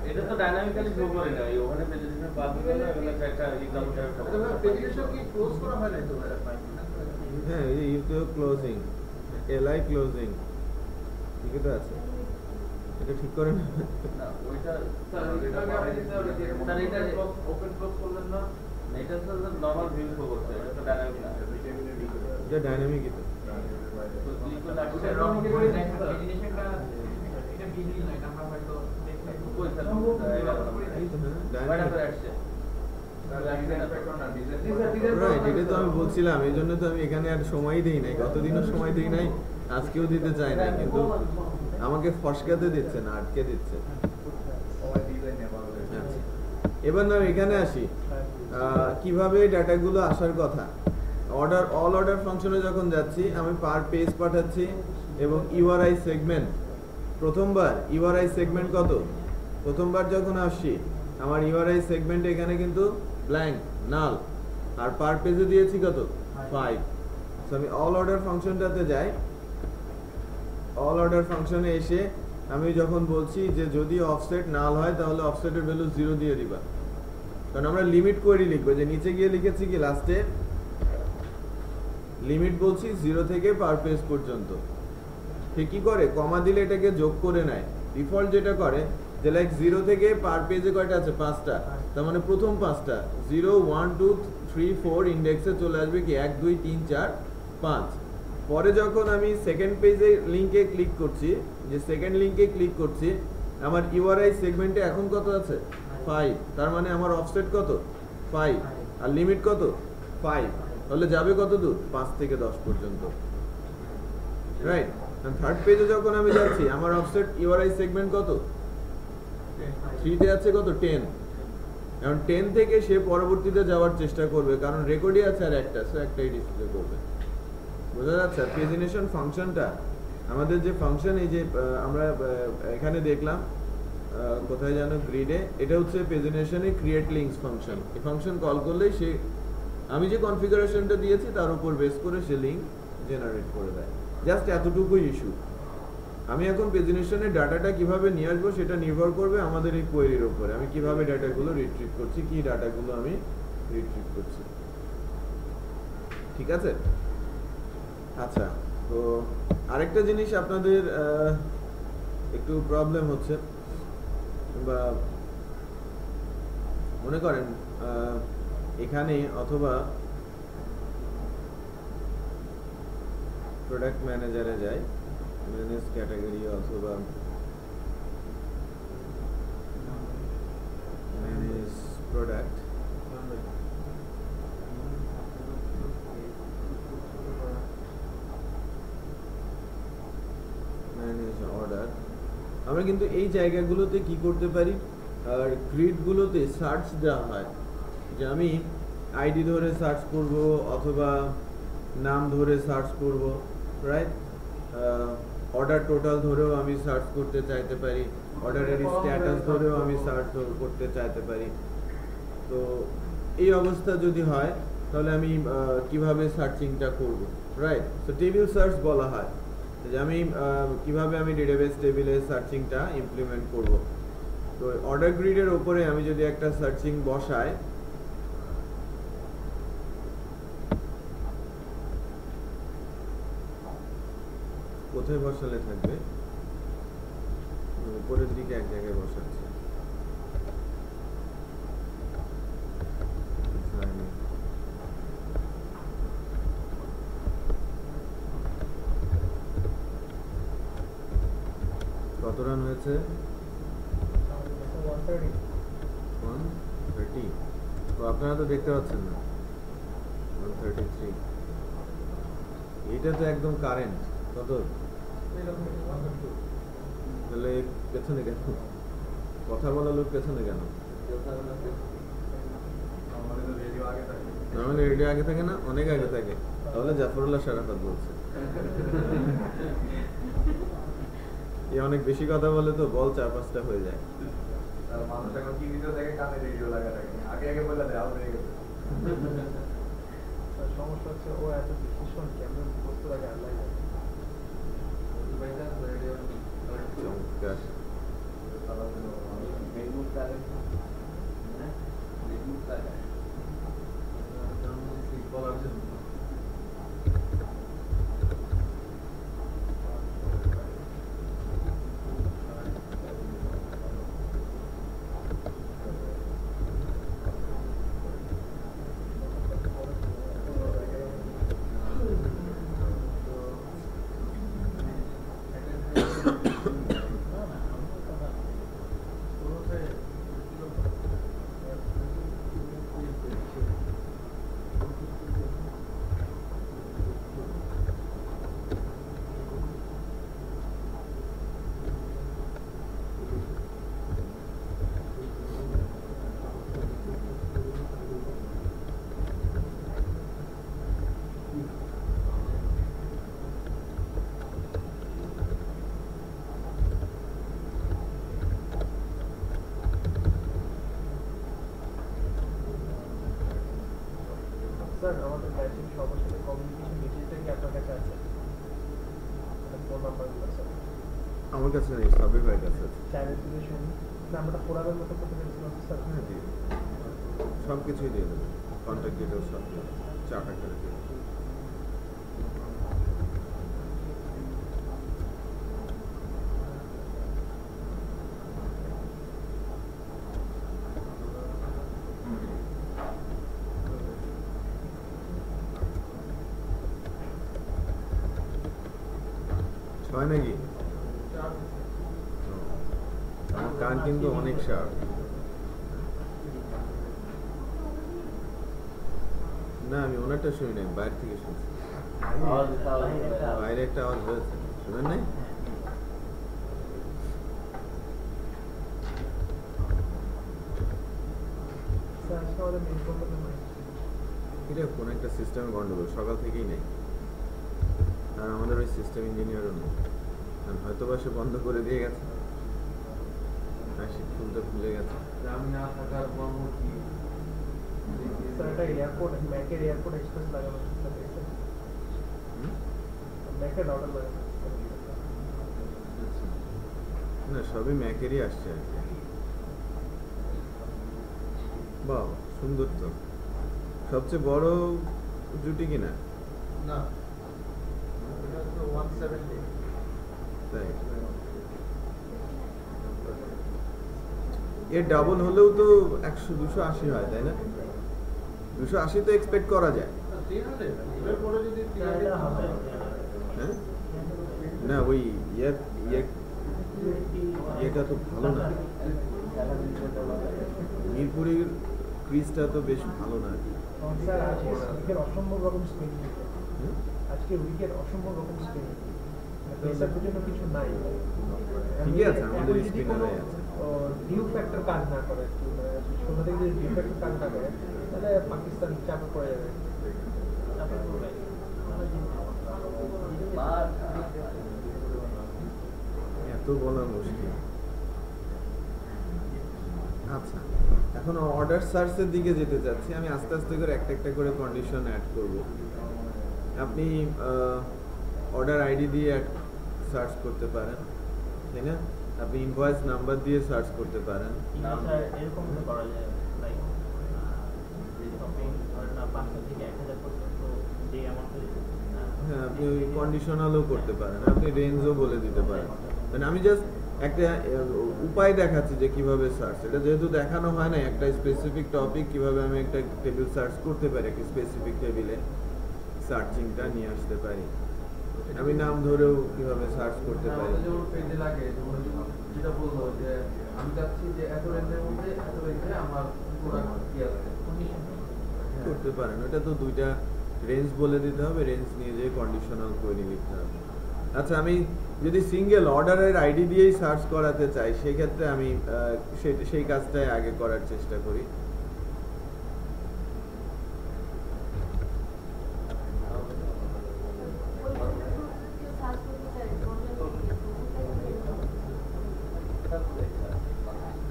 এটা তো ডাইনামিক্যালি শো করে না, ওখানে প্রেজেন্টেশন পাস করে না, এখানে একটা এক্সাম্পল টাইপ এটা ভাই প্রেজেন্টেশন কি ক্লোজ করা হয় নাই তো ভাই? হ্যাঁ, এই যে ইউটিউব ক্লোজিং, এলআই ক্লোজিং, ঠিকই তো আছে, এটা ঠিক করে না। না ওইটা স্যার এটা আপনি স্যার স্যার এটা ওপেন ক্লোজ করলেন না এটা তো নরমাল ভিউ শো করছে, এটা তো ডাইনামিক না। এটা ডাইনামিকই তো। তো ক্লিক করলে ওটা আসলে রং করে দেখেন প্রেজেন্টেশনটা এটা মিডিল না এটা আমরা হয়তো দেখতে কই স্যার এই তো, হ্যাঁ, বাইরে ডাইনামিক। করে আসছে। রাইট, এটা তো আমি বলছিলাম, এই জন্য তো আমি এখানে আর সময় দিই নাই, গতদিনও সময় দিই নাই, আজকেও দিতে চাই না, কিন্তু আমাকে ফসকাতে দিচ্ছে না, আটকে দিচ্ছে। আচ্ছা, এবার না এখানে আসি, কিভাবে ডাটাগুলো আসার কথা। অল অর্ডার ফাংশনে যখন যাচ্ছি, আমি পার পেজ পাঠাচ্ছি এবং ইউআরআই সেগমেন্ট, প্রথমবার ইউআরআই সেগমেন্ট কত, প্রথমবার যখন আসছি আমার ইউআরআই সেগমেন্ট এখানে কিন্তু ব্ল্যাঙ্ক, নাল, আর পার পেজে দিয়েছি কত, 5। সো আমি অল অর্ডার ফাংশনটাতে যাই, অল অর্ডার ফাংশনে এসে আমি যখন বলছি যে যদি অফসেট নাল হয় তাহলে অফসেটের ভ্যালু 0 দিয়ে দিবা, কারণ আমরা লিমিট কোয়েরি লিখবো, যে নিচে গিয়ে লিখেছি কি লাস্টে লিমিট বলছি 0 থেকে পার পেজ পর্যন্ত। ঠিক কি করে, কমা দিলে এটাকে যোগ করে নেয়, ডিফল্ট যেটা করে যে লাইক 0 থেকে পার পেজে কয়টা আছে, 5টা, তার মানে প্রথম 5টা 0 1 2 3 4 ইন্ডেক্সে চলে আসবে কি 1 2 3 4 5। পরে যখন আমি সেকেন্ড পেজে লিংকে ক্লিক করছি, যে সেকেন্ড লিংকে ক্লিক করছি, আমার ইউআরআই সেগমেন্টে এখন কত আছে, 5, তার মানে আমার অফসেট কত, 5, আর লিমিট কত, 5, তাহলে যাবে কত দূর, 5 থেকে 10 পর্যন্ত। রাইট, থার্ড পেজে যখন আমি যাচ্ছি, আমার অফসেট ইউআরআই সেগমেন্ট কত, 3 তে আছে কত, 10। এখন 10 থেকে সে পরবর্তীতে যাওয়ার চেষ্টা করবে, কারণ রেকর্ডই আছে আর একটা, সো একটাই ডিসপ্লে করবে। বোঝা যাচ্ছে? পেজিনেশন ফাংশনটা আমাদের যে ফাংশন, এই যে আমরা এখানে দেখলাম কোথায় যেন গ্রিডে, এটা হচ্ছে পেজিনেশনে ক্রিয়েট লিঙ্কস ফাংশন। এই ফাংশন কল করলেই সে আমি যে কনফিগারেশনটা দিয়েছি তার উপর বেস করে সে লিঙ্ক জেনারেট করে দেয়। জাস্ট এতটুকুই ইস্যু। আমি এখন প্রেজেন্টেশনের ডাটাটা কিভাবে নিয়ে আসবো সেটা নির্ভর করবে আমাদের এই কোয়েরির উপরে। আমি কিভাবে ডাটাগুলো রিট্রিভ করছি, কি ডাটাগুলো আমি রিট্রিভ করছি। ঠিক আছে? আচ্ছা, তো আরেকটা জিনিস আপনাদের একটু প্রবলেম হচ্ছে, বা মনে করেন এখানে অথবা প্রোডাক্ট ম্যানেজারে যাই, ম্যানেজ ক্যাটাগরি অথবা ম্যানেজ প্রোডাক্ট, ম্যানেজ অর্ডার। আমরা কিন্তু এই জায়গাগুলোতে কি করতে পারি, আর গ্রিডগুলোতে সার্চ দেওয়া হয় যে আমি আইডি ধরে সার্চ করব অথবা নাম ধরে সার্চ করব, রাইট? অর্ডার টোটাল ধরেও আমি সার্চ করতে চাইতে পারি, অর্ডারের স্ট্যাটাস ধরেও আমি সার্চ করতে চাইতে পারি। তো এই অবস্থা যদি হয় তাহলে আমি কিভাবে সার্চিংটা করব, রাইট? সো টেবিল সার্চ বলা হয় যে আমি কিভাবে আমি ডেটাবেস টেবিলে সার্চিংটা ইমপ্লিমেন্ট করব। তো অর্ডার গ্রিডের উপরে আমি যদি একটা সার্চিং বসাই, কোথায় বসালে থাকবে, উপরের দিকে এক জায়গায় বসাচ্ছি। কত রান হয়েছে? 130। তো আপনারা তো দেখতে পাচ্ছেন না, 133। এটা তো একদম কারেন্ট। কত? তাহলে পেছনে কেন কথা বলা লোক, পেছনে কেন? নর্মালি রেডিও আগে থাকে না, অনেক আগে থাকে। তাহলে জাফরুল্লাহ শারাফত বলছে এ অনেক বেশি কথা বলে তো বল 4-5টা হয়ে যায়। মানুষ এখন টিভিতে দেখে কানে রেডিও লাগা থাকে, আগে আগে বলে দেয় আউট হয়ে গেছে। সমস্যা হচ্ছে ও এত ডিসিশন কেমন বস্তু লাগে আল্লাহ জানে। চমৎকার। স্যার আমাদের ব্যাচের সবার সাথে কমিউনিকেশন ডিটেইলসটা কি আপনার কাছে আছে? ফোন নাম্বারগুলো স্যার আমার কাছে নেই, সাবির ভাইয়ের কাছে আছে। চ্যানেল থেকে শুনি নাম্বারটা ফোরামের মতো করতে পেরেছিলাম স্যার। হ্যাঁ, দিয়ে সব কিছুই দিয়ে দেবে, কন্ট্যাক্ট ডিটেলস সব দিয়ে দেবে, 4টা করে দিয়ে দেবে। ছয় নাকি? আমার কান কিন্তু অনেক শার্প। না আমি ওনারটা শুনি নাই, বাইরে থেকে শুনছি। বাইরে একটা আওয়াজ হয়েছে, শুনেন নাই? স্যার আজকে আমাদের মেন প্রবলেম নাই। এটা কোন একটা সিস্টেমে গন্ডগোল, সকাল থেকেই নেই। আর আমাদের ওই সিস্টেম ইঞ্জিনিয়ারও নেই, কারণ হয়তো বা সে বন্ধ করে দিয়ে গেছে, খুলতে ভুলে গেছে। আমি না থাকার মর্ম কি? স্যার এটা এয়ারপোর্ট ম্যাকের এয়ারপোর্ট এক্সপ্রেস লাগানো স্যার দেখছেন? ম্যাকের রাউটার লাগানো না সবই ম্যাকেরই আসছে আর কি। বাহ সুন্দর তো, সবচেয়ে বড় জুটি কিনা না এটা হচ্ছে 170 তাই এর ডাবল হলেও তো 100-280 হয় তাই না? 280 তো এক্সপেক্ট করা যায়। 300 এর পরে যদি 300 হবে হ্যাঁ না ওই এটা তো ভালো না, মিরপুরের ক্রিজটা তো বেশ ভালো না। স্যার আজকে উইকেট অসম্ভব রকম স্পিন, হুম? আজকে উইকেট অসম্ভব রকম স্পিন, পেসারদের জন্য কিছু নাই। ঠিকই আছে, আমাদের স্পিনারই আছে। ডিউ ফ্যাক্টর কাজ না করে, শুরু থেকে যদি ডিউ ফ্যাক্টর কাজ না করে তাহলে পাকিস্তান চাপে পড়ে যাবে। এত বলা মুশকিল। আচ্ছা এখন অর্ডার সার্চের দিকে যেতে চাচ্ছি আমি, আস্তে আস্তে করে একটা একটা করে কন্ডিশন অ্যাড করব। আপনি অর্ডার আইডি দিয়ে সার্চ করতে পারেন তাই না, আপনি ইনভয়েস নাম্বার দিয়ে সার্চ করতে পারেন। স্যার এরকম তো করা যায়, লাইক শপিং না 500 থেকে 1000 পর্যন্ত যে অ্যামাউন্ট, হ্যাঁ আপনি ওই কন্ডিশনালও করতে পারেন, আপনি রেঞ্জও বলে দিতে পারেন। মানে আমি জাস্ট একটা উপায় দেখাচ্ছি যে কিভাবে সার্চ, এটা যেহেতু দেখানো হয় না একটা স্পেসিফিক টপিক, কিভাবে আমি একটা টেবিল সার্চ করতে পারি, একটা স্পেসিফিক টেবিলে সার্চিংটা নিয়ে আসতে পারি, আমি নাম ধরেও কিভাবে সার্চ করতে পারি। যেমন পেজে লাগে যেটা বললো যে আমি চাচ্ছি যে এত রেঞ্জের মধ্যে এত রেঞ্জে আমার প্রোডাক্ট কি আছে করতে পারেন, ওটা তো দুইটা রেঞ্জ বলে দিতে হবে, রেঞ্জ নিয়ে যেয়ে কন্ডিশনাল করে লিখতে হবে। আচ্ছা আমি যদি সিঙ্গেল অর্ডারের আইডি দিয়েই সার্চ করাতে চাই সেক্ষেত্রে আমি সেই কাজটাই আগে করার চেষ্টা করি।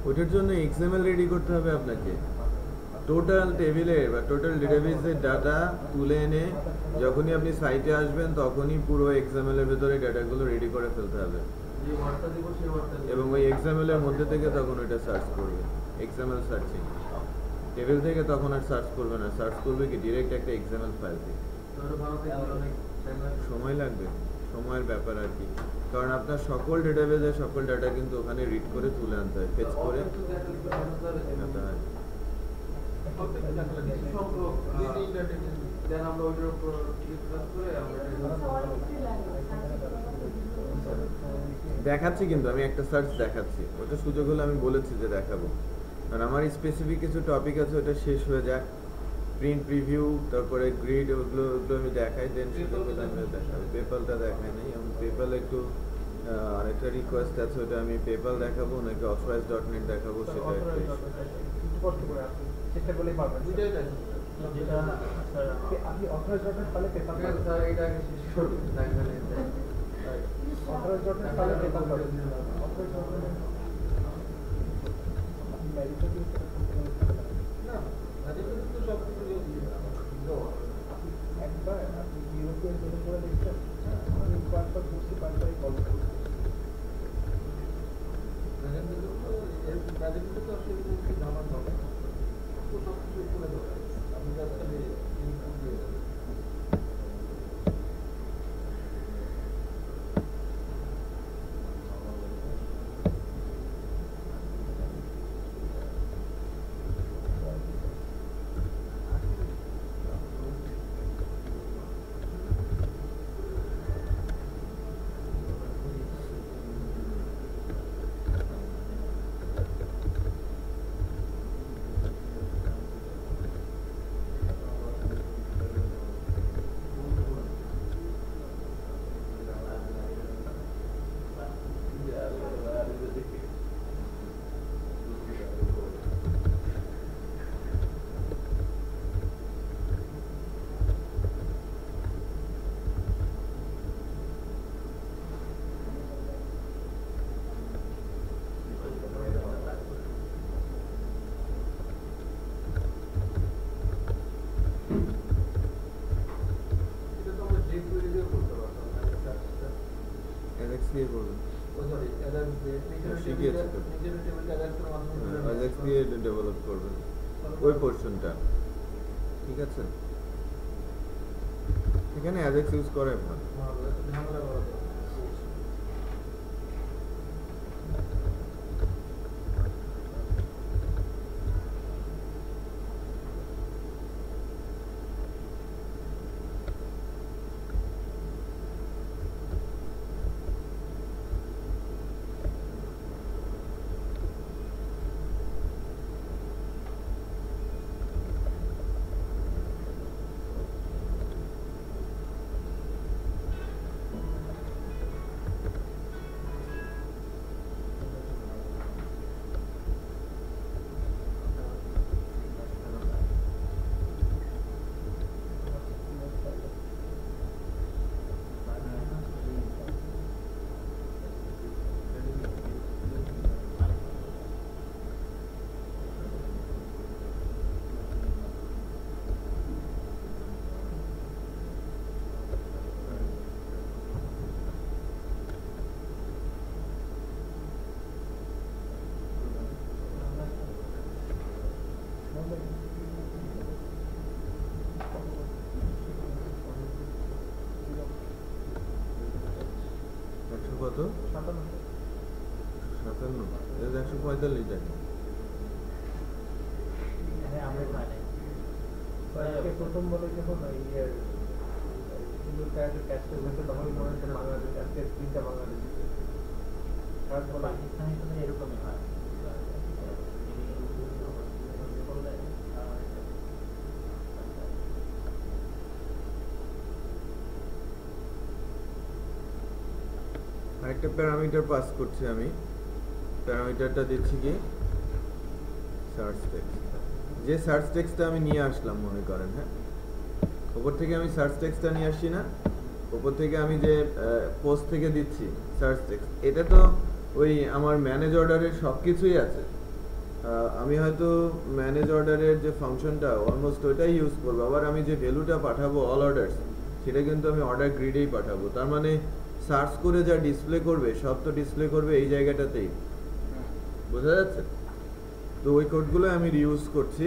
ওটার জন্য এক্সএমএল রেডি করতে হবে আপনাকে, টোটাল টেবিলের বা টোটাল ডেটাবেসের ডাটা তুলে এনে যখনই আপনি সাইটে আসবেন তখনই পুরো এক্সএমএল এর ভেতরে ডাটাগুলো রেডি করে ফেলতে হবে, যে ওয়ার্ডটা দিব সেই ওয়ার্ডটা এবং ওই এক্সএমএল এর মধ্যে থেকে তখন ওইটা সার্চ করবে, এক্সএমএল সার্চিং। টেবিল থেকে তখন আর সার্চ করবে না, সার্চ করবে কি ডিরেক্ট একটা এক্সএমএল ফাইল থেকে। তো বানাতে অনেক টাইম লাগে, সময় লাগবে, সময়ের ব্যাপার আর কি, কারণ আপনার সকল ডেটাবেসের সকল ডাটা কিন্তু ওখানে রিড করে তুলে আনতে হয়, ফেচ করে আনতে হয়। প্রত্যেকটা কিছু সংখ্যক দেন আমরা ওইটার উপর ক্লিক করে আমরা দেখাচ্ছি, কিন্তু আমি একটা সার্চ দেখাচ্ছি, ওটা সুযোগ হলে আমি বলেছি যে দেখাবো, কারণ আমার স্পেসিফিক কিছু টপিক আছে ওটা শেষ হয়ে যায়, প্রিন্ট প্রিভিউ তারপরে গ্রিড ওগুলো আমি দেখাই, দেন সুযোগ হলে আমি দেখাবো। পেপালটা দেখাই নাই, আমি পেপাল একটু আরেকটা রিকোয়েস্ট আছে, ওটা আমি পেপাল দেখাবো নাকি authorize.net দেখাবো সেটা একটা issue। একটু কষ্ট করে আপনি চেষ্টা করলেই পারবেন। দুইটাই দেন যেটা স্যার আপনি অথরাইজড পালে পেপার ঠিক আছে স্যার এটা আগে শেষ করুন তাহলে অথরাইজড পালে পেপার পাবেন। না আজকে তো সব কিছু একবার আপনি ইউরোপিয়ান জন্য করে দেখছেন, আমি কয়েকবার বুঝতে পারতাই কল করছি। রাজনীতি তো আসলে কিছু জানার দরকার তো সব কিছু করে দরকার আপনি আসলে ইনপুট দিয়ে দেবেন। দিয়ে ডেভেলপ করবেন ওই পোর্শনটা, ঠিক আছে? এখানে অ্যাজাক্স ইউজ করে ভালো। ঝামেলা করা যায়। একশো কত? 57 57, এটা 145 টাকা। হ্যাঁ আমরা খাই নাই। আজকে প্রথম বলে যখন ইয়ের সুন্দর ক্যারেক্টার ক্যাস্টের হয়েছে তখনই মনে হচ্ছে বাংলাদেশ আজকে 3টা বাংলাদেশ পাকিস্তানি তো এরকমই হয়। আরেকটা প্যারামিটার পাস করছি আমি, প্যারামিটারটা দিচ্ছি কি সার্চ টেক্সট। যে সার্চ টেক্সটটা আমি নিয়ে আসলাম মনে করেন, হ্যাঁ উপর থেকে আমি সার্চ টেক্সটটা নিয়ে আসছি না, উপর থেকে আমি যে পোস্ট থেকে দিচ্ছি সার্চ টেক্সট, এটা তো ওই আমার ম্যানেজ অর্ডারের সব কিছুই আছে। আমি হয়তো ম্যানেজ অর্ডারের যে ফাংশনটা অলমোস্ট ওইটাই ইউজ করবো, আবার আমি যে ভ্যালুটা পাঠাবো অল অর্ডারস সেটা কিন্তু আমি অর্ডার গ্রিডেই পাঠাবো। তার মানে সার্চ করে যা ডিসপ্লে করবে সব তো ডিসপ্লে করবে এই জায়গাটাতেই, বোঝা যাচ্ছে? তো ওই কোডগুলো আমি রিউজ করছি।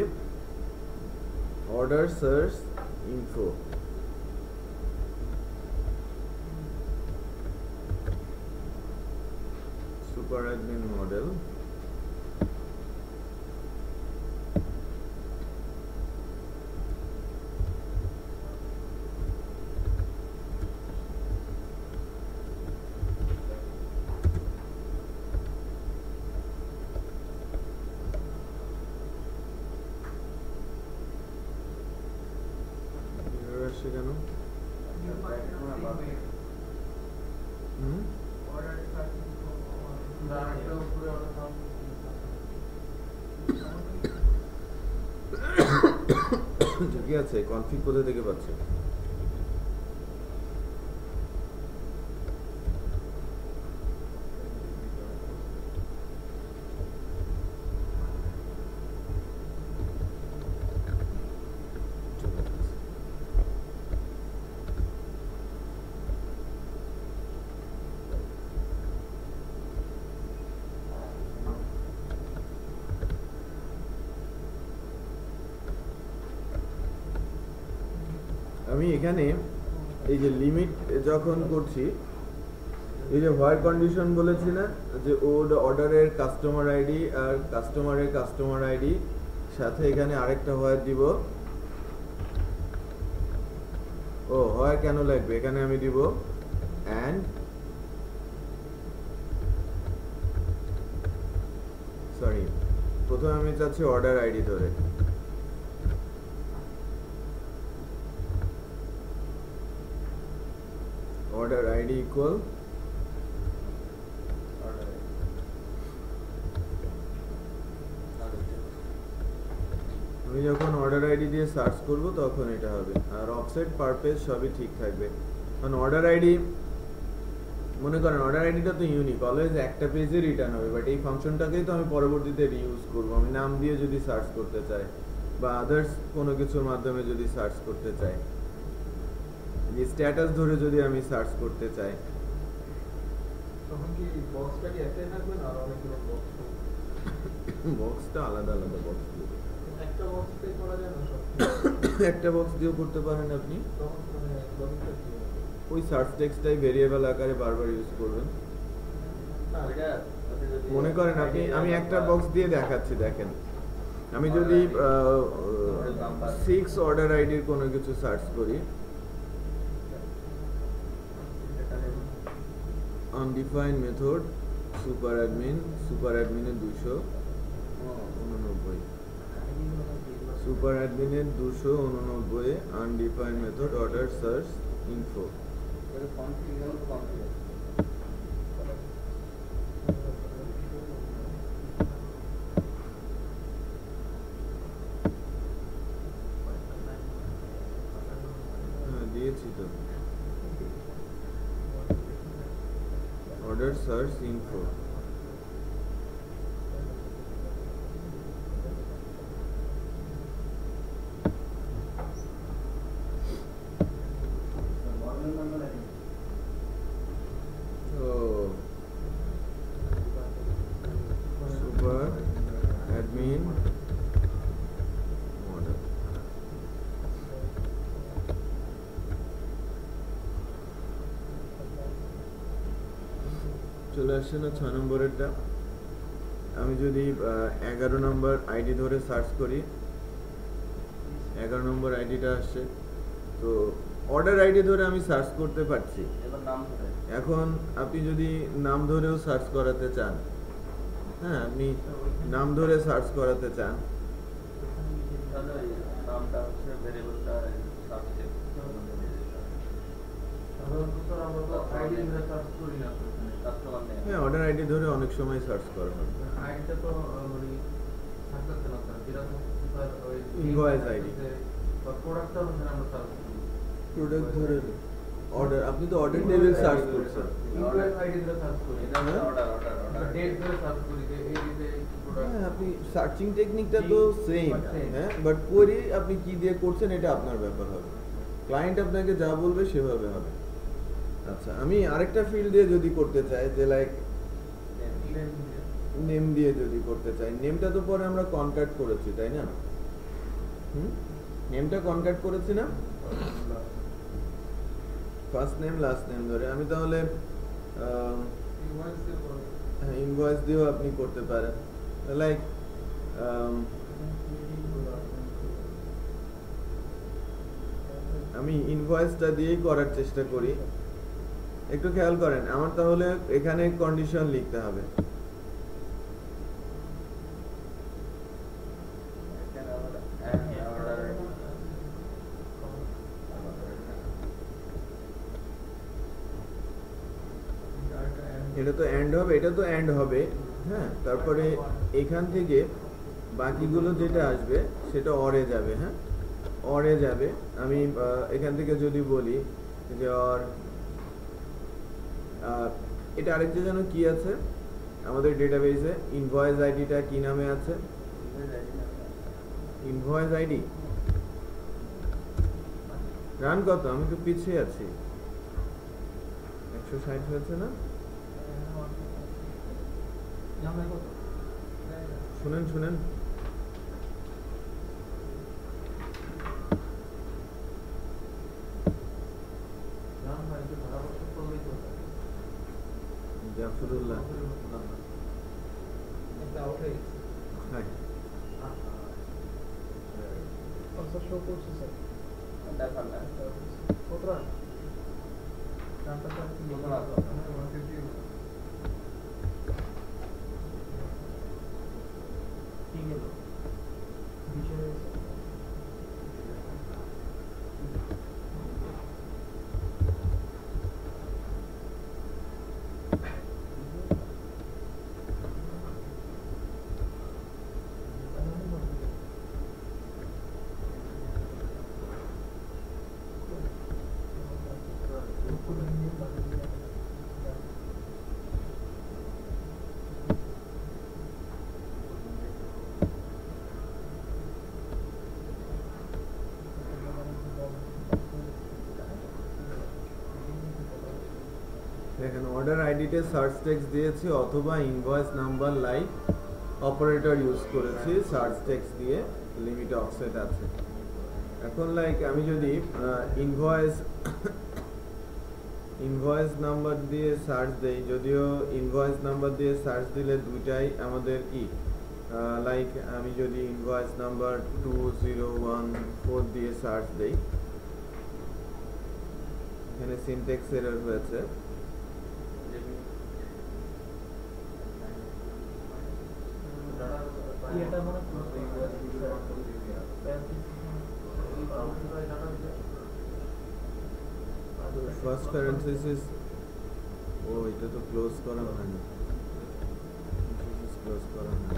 Order search info, super admin model, আসছে কেন? হুম একটা উপরে অর্ডার নাম ঠিকই আছে, কনফিগ কোথা থেকে পাচ্ছে? আমি এখানে এই যে লিমিট যখন করছি, এই যে হোয়ার কন্ডিশন বলেছি না, যে ওড অর্ডারের কাস্টমার আইডি আর কাস্টমারের কাস্টমার আইডি সাথে এখানে আরেকটা হোয়ার দিব। ও হোয়ার কেন লাগবে, এখানে আমি দিব অ্যান্ড সরি, প্রথমে আমি চাচ্ছি অর্ডার আইডি ধরে, order id equal আমি যখন অর্ডার আইডি দিয়ে সার্চ করব তখন এটা হবে, আর অফসেট পারপেজ সবই ঠিক থাকবে। কারণ অর্ডার আইডি মনে করেন অর্ডার আইডিটা তো ইউনিক, অলওয়েজ একটা পেজে রিটার্ন হবে, বাট এই ফাংশনটাকেই তো আমি পরবর্তীতে রিইউজ করব। আমি নাম দিয়ে যদি সার্চ করতে চাই বা আদার্স কোনো কিছুর মাধ্যমে যদি সার্চ করতে চাই, স্ট্যাটাস ধরে যদি আমি সার্চ করতে চাই, তখন কি বক্সটা কি একটাই থাকবে না আর অনেকগুলো বক্স? বক্সটা আলাদা আলাদা বক্স দিয়ে দিন। একটা বক্স পে করা যায় না সব একটা বক্স দিয়েও করতে পারেন আপনি। তখন মানে লজিকটা কি হবে? ওই সার্চ টেক্সটটাই ভেরিয়েবল আকারে বারবার ইউজ করবেন। ওইটা আপনি যদি মনে করেন আপনি, আমি একটা বক্স দিয়ে দেখাচ্ছি, দেখেন আমি যদি 6 অর্ডার আইডির কোনো কিছু সার্চ করি, আনডিফাইন্ড মেথড সুপার অ্যাডমিনের 289, সুপার অ্যাডমিনের 289, undefined method order search info. হ্যাঁ দিয়েছি তো, order search info. Super admin order. চলে আসছে না 6 নম্বরেরটা। আমি যদি 11 নম্বর আইডি ধরে সার্চ করি, 11 নম্বর আইডিটা আসছে, তো অর্ডার আইডি ধরে আমি সার্চ করতে পারছি। এবার নাম ধরে এখন আপনি যদি নাম ধরেও সার্চ করাতে চান, হ্যাঁ আপনি নাম ধরে সার্চ করাতে চান, তাহলে ওই নামটা হচ্ছে ভেরিয়েবলটা সার্চ টেক্সট সাধারণত স্যার আমরা তো আইডি ধরে সার্চ করি না তো এখানে। Customer name. হ্যাঁ অর্ডার আইডি ধরে অনেক সময় সার্চ করা হয়। আইডিটা তো মানে থাকতেছে না স্যার, যেটা থাকতেছে স্যার ওই Invoice ID বা প্রোডাক্টটা অনুসারে আমরা সার্চ করি। প্রোডাক্ট ধরে অর্ডার, আপনি তো অর্ডার টেবিল সার্চ করছেন। ইনভয়েস আইডি ধরে সার্চ করি, এটা হচ্ছে অর্ডার ডেট ধরে সার্চ করি যে এই ডেটে প্রোডাক্ট। হ্যাঁ আপনি সার্চিং টেকনিকটা তো সেম, Same. হ্যাঁ বাট কোয়েরি আপনি কি দিয়ে করছেন এটা আপনার ব্যাপার হবে, ক্লায়েন্ট আপনাকে যা বলবে সেভাবে হবে। আচ্ছা আমি আরেকটা ফিল্ড দিয়ে যদি করতে চাই, যে লাইক নেম দিয়ে যদি করতে চাই, নেমটা তো পরে আমরা কনক্যাট করেছি তাই না? নেমটা কনক্যাট করেছি না, ফার্স্ট নেম লাস্ট নেম ধরে। আমি তাহলে ইনভয়েস দিয়ে করব। ইনভয়েস দিয়েও আপনি করতে পারেন, লাইক আমি ইনভয়েসটা দিয়েই করার চেষ্টা করি। একটু খেয়াল করেন, আমার তাহলে এখানে কন্ডিশন লিখতে হবে। এটা তো এন্ড হবে, এটা তো এন্ড হবে, হ্যাঁ তারপরে এখান থেকে বাকিগুলো যেটা আসবে সেটা অরে যাবে, হ্যাঁ অরে যাবে। আমি এখান থেকে যদি বলি যে অর, এটা আরেকটা যেন কি আছে আমাদের ডেটাবেসে, ইনভয়েস আইডিটা কি নামে আছে? ইনভয়েস আইডি রান কত? আমি তো পিছিয়ে আছি, 160 হয়েছে না? শুনেন শুনেন, জাফরুল্লাহ হ্যাঁ আচ্ছা শো করছে স্যার দেখান না কতটা নামটা স্যার কি বলুন লিখা না। কি গেল বিষয় দেখেন অর্ডার আইডিতে সার্চ টেক্সট দিয়েছি অথবা invoice number like operator use করেছি সার্চ টেক্সট দিয়ে, লিমিট অফসেট আছে। এখন লাইক আমি যদি ইনভয়েস নাম্বার দিয়ে সার্চ দেই, যদিও ইনভয়েস নাম্বার দিয়ে সার্চ দিলে দুইটাই আমাদের কি লাইক আমি যদি ইনভয়েস নাম্বার 2014 দিয়ে সার্চ দেই, এখানে সিনট্যাক্স এরর হয়েছে। এটা মানে ফার্স্ট প্যারেনথেসিস, ও এটা তো ক্লোজ করা হয়নি, ক্লোজ করা হয়নি।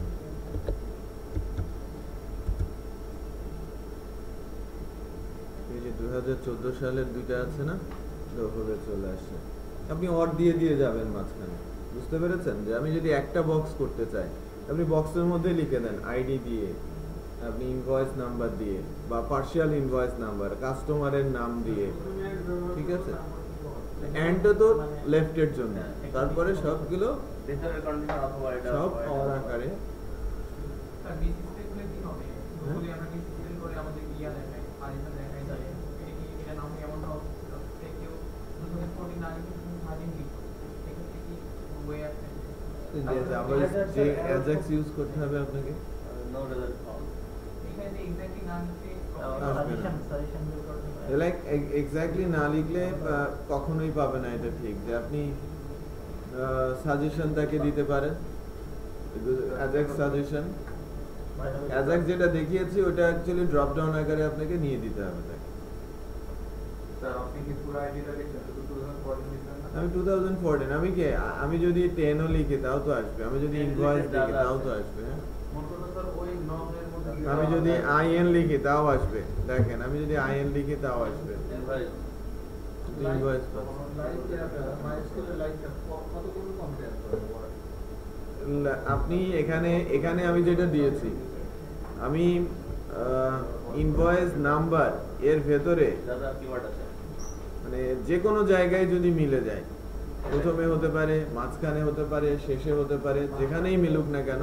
এই যে 2014 সালের দুইটা আছে না, ওভাবে চলে আসে। আপনি অর দিয়ে দিয়ে যাবেন মাঝখানে, বুঝতে পেরেছেন? যে আমি যদি একটা বক্স করতে চাই, আপনি বক্সের মধ্যে লিখে দেন আইডি দিয়ে, আপনি ইনভয়েস নাম্বার দিয়ে, বা পার্শিয়াল ইনভয়েস নাম্বার, কাস্টমারের নাম দিয়ে, ঠিক আছে? এন্ডটা তো লেফটের জন্য, তারপরে সবগুলো ভিতরের কন্ডিশন অথবা এটা সব অর আকারে। স্যার বিসিস টেকলে কি হবে? যদি আমরা বিসিস করে আমাদের ইয়া দেখাই আর এটা দেখাই যায় এটা কি এটা নাম এমনটা হবে কেউ 2014 আগে কিন্তু 13 লিখ এক্ষেত্রে কি ওয়ে আছে? যে অ্যাজাক্স ইউজ করতে হবে আপনাকে, নো রেজাল্ট ফাউন্ড। এখানে এক্স্যাক্টলি না লিখে সাজেশন বের করতে লাইক এক্স্যাক্টলি না লিখলে কখনোই পাবে না। এটা ঠিক যে আপনি সাজেশন তাকে দিতে পারেন, অ্যাজাক্স সাজেশন, অ্যাজাক্স যেটা দেখিয়েছি ওটা অ্যাকচুয়ালি ড্রপ ডাউন আকারে আপনাকে নিয়ে দিতে হবে তাকে। স্যার আপনি কি পুরো আইডিটা লিখছেন? 2014 লিখছেন না? আমি 2014, আমি যদি 10 ও লিখি তাও তো আসবে, আমি যদি ইনভয়েস লিখি তাও তো আসবে, হ্যাঁ? মোট কথা স্যার ওই নবের মধ্যে আমি যদি আইএন লিখি তাও আসবে, দেখেন আমি যদি আইএন লিখি তাও আসবে, ইনভয়েস ইনভয়েস। আপনি এখানে আমি যেটা দিয়েছি, আমি ইনভয়েস নাম্বার এর ভেতরে দাদা কিওয়ার্ড আছে মানে যে কোনো জায়গায় যদি মিলে যায়, প্রথমে হতে পারে, মাঝখানে হতে পারে, শেষে হতে পারে, যেখানেই মিলুক না কেন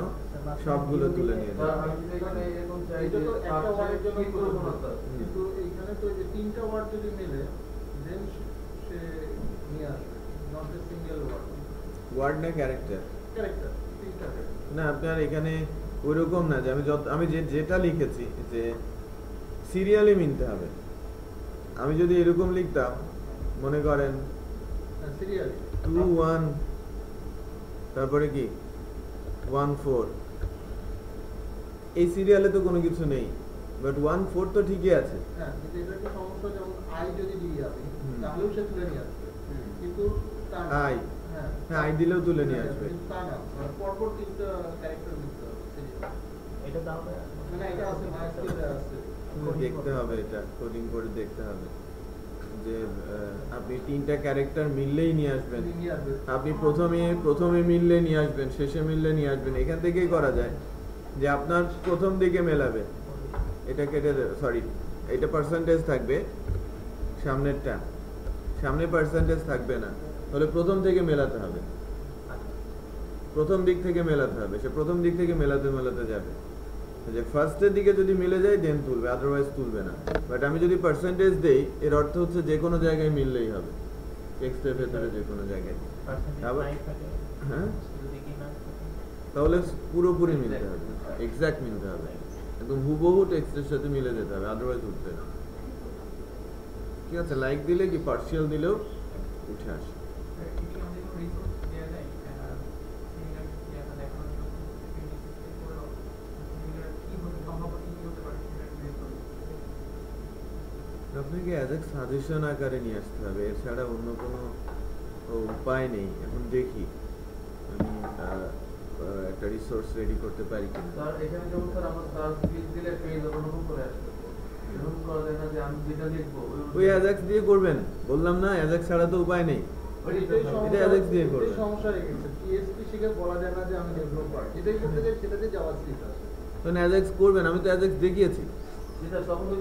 সবগুলো তুলে নিয়ে স্যার যাবে। আমি যদি এখানে এরকম চাই এটা যে তো একটা ওয়ার্ডের জন্য কি করব না স্যার? কিন্তু এইখানে তো যে তিনটা ওয়ার্ড যদি মিলে দেন সে নিয়ে আসবে not a single word word না ক্যারেক্টার ক্যারেক্টার তিনটা না, আপনার এখানে ওইরকম না যে আমি যেটা লিখেছি যে সিরিয়ালি মিলতে হবে। আমি যদি এরকম লিখতাম, মনে করেন সিরিয়ালি 21 তারপরে কি 14, এই সিরিয়ালে তো কোনো কিছু নেই, বাট 14 তো ঠিকই আছে। হ্যাঁ কিন্তু এটা একটা সমস্যা, যেমন আই যদি দিই আমি হুম। তাহলেও সে তুলে নিয়ে আসবে কিন্তু তার না। আই, হ্যাঁ হ্যাঁ আই দিলেও তুলে নিয়ে আসবে। কিন্তু তা না পরপর তিনটা ক্যারেক্টার দিতে হবে serial। এটা তাহলে মানে এটা আছে মাইস্কেলে আছে দেখতে হবে, এটা কোডিং করে দেখতে হবে যে আপনি তিনটা ক্যারেক্টার মিললেই নিয়ে আসবেন। নিয়ে আসবে আপনি প্রথমে মিললে নিয়ে আসবেন, শেষে মিললে নিয়ে আসবেন। এখান থেকেই করা যায় যে আপনার প্রথম দিকে মেলাবে, এটা কেটে সরি এটা পার্সেন্টেজ থাকবে, সামনে পার্সেন্টেজ থাকবে না, তাহলে প্রথম থেকে মেলাতে হবে, প্রথম দিক থেকে মেলাতে হবে। সে প্রথম দিক থেকে মেলাতে যাবে, যে ফার্স্টের দিকে যদি মিলে যায় দেন তুলবে, আদারওয়াইজ তুলবে না। বাট আমি যদি পার্সেন্টেজ দেই, এর অর্থ হচ্ছে যে কোনো জায়গায় মিললেই হবে, টেক্সটের ভেতরে যে কোনো জায়গায়। পার্সেন্টেজ আবার- নাই থাকে হ্যাঁ, যদি কি না থাকে তাহলে পুরোপুরি মিলতে হবে, এক্সাক্ট মিলতে হবে, একদম হুবহু টেক্সটের সাথে মিলে যেতে হবে, আদারওয়াইজ উঠবে না। ঠিক আছে, লাইক দিলে কি পার্সিয়াল দিলেও উঠে আসে। কি আমাদের কোনো রিসোর্স দেয়া যায় সিমিলার ইয়াটা দেখানোর জন্য সিমিলার কি হতে সম্ভবত কি হতে পারে সেটা বের করব। আপনাকে অ্যাজ এ সাজেশন আকারে নিয়ে আসতে হবে, এছাড়া অন্য কোনো উপায় নেই। এখন দেখি আমি একটা রিসোর্স রেডি করতে পারি কিনা। স্যার এখানে যেমন স্যার আমার সার্চ ক্লিক দিলে পেজ ওরকম করে আসবে, এরকম করা যায় না যে আমি যেটা লিখবো ওই অ্যাজাক্স দিয়ে করবেন, বললাম না অ্যাজাক্স ছাড়া তো উপায় নেই। এটা অ্যাজাক্স দিয়ে করবেন। সমস্যা হয়ে গেছে পিএসপি শিখে বলা যায় না যে আমি ডেভেলপার, যেটাই করতে যাই সেটাতে জাভাস্ক্রিপ্ট আসে। তো অ্যাজাক্স করবেন, আমি তো অ্যাজাক্স দেখিয়েছি, যেটা তখন ওই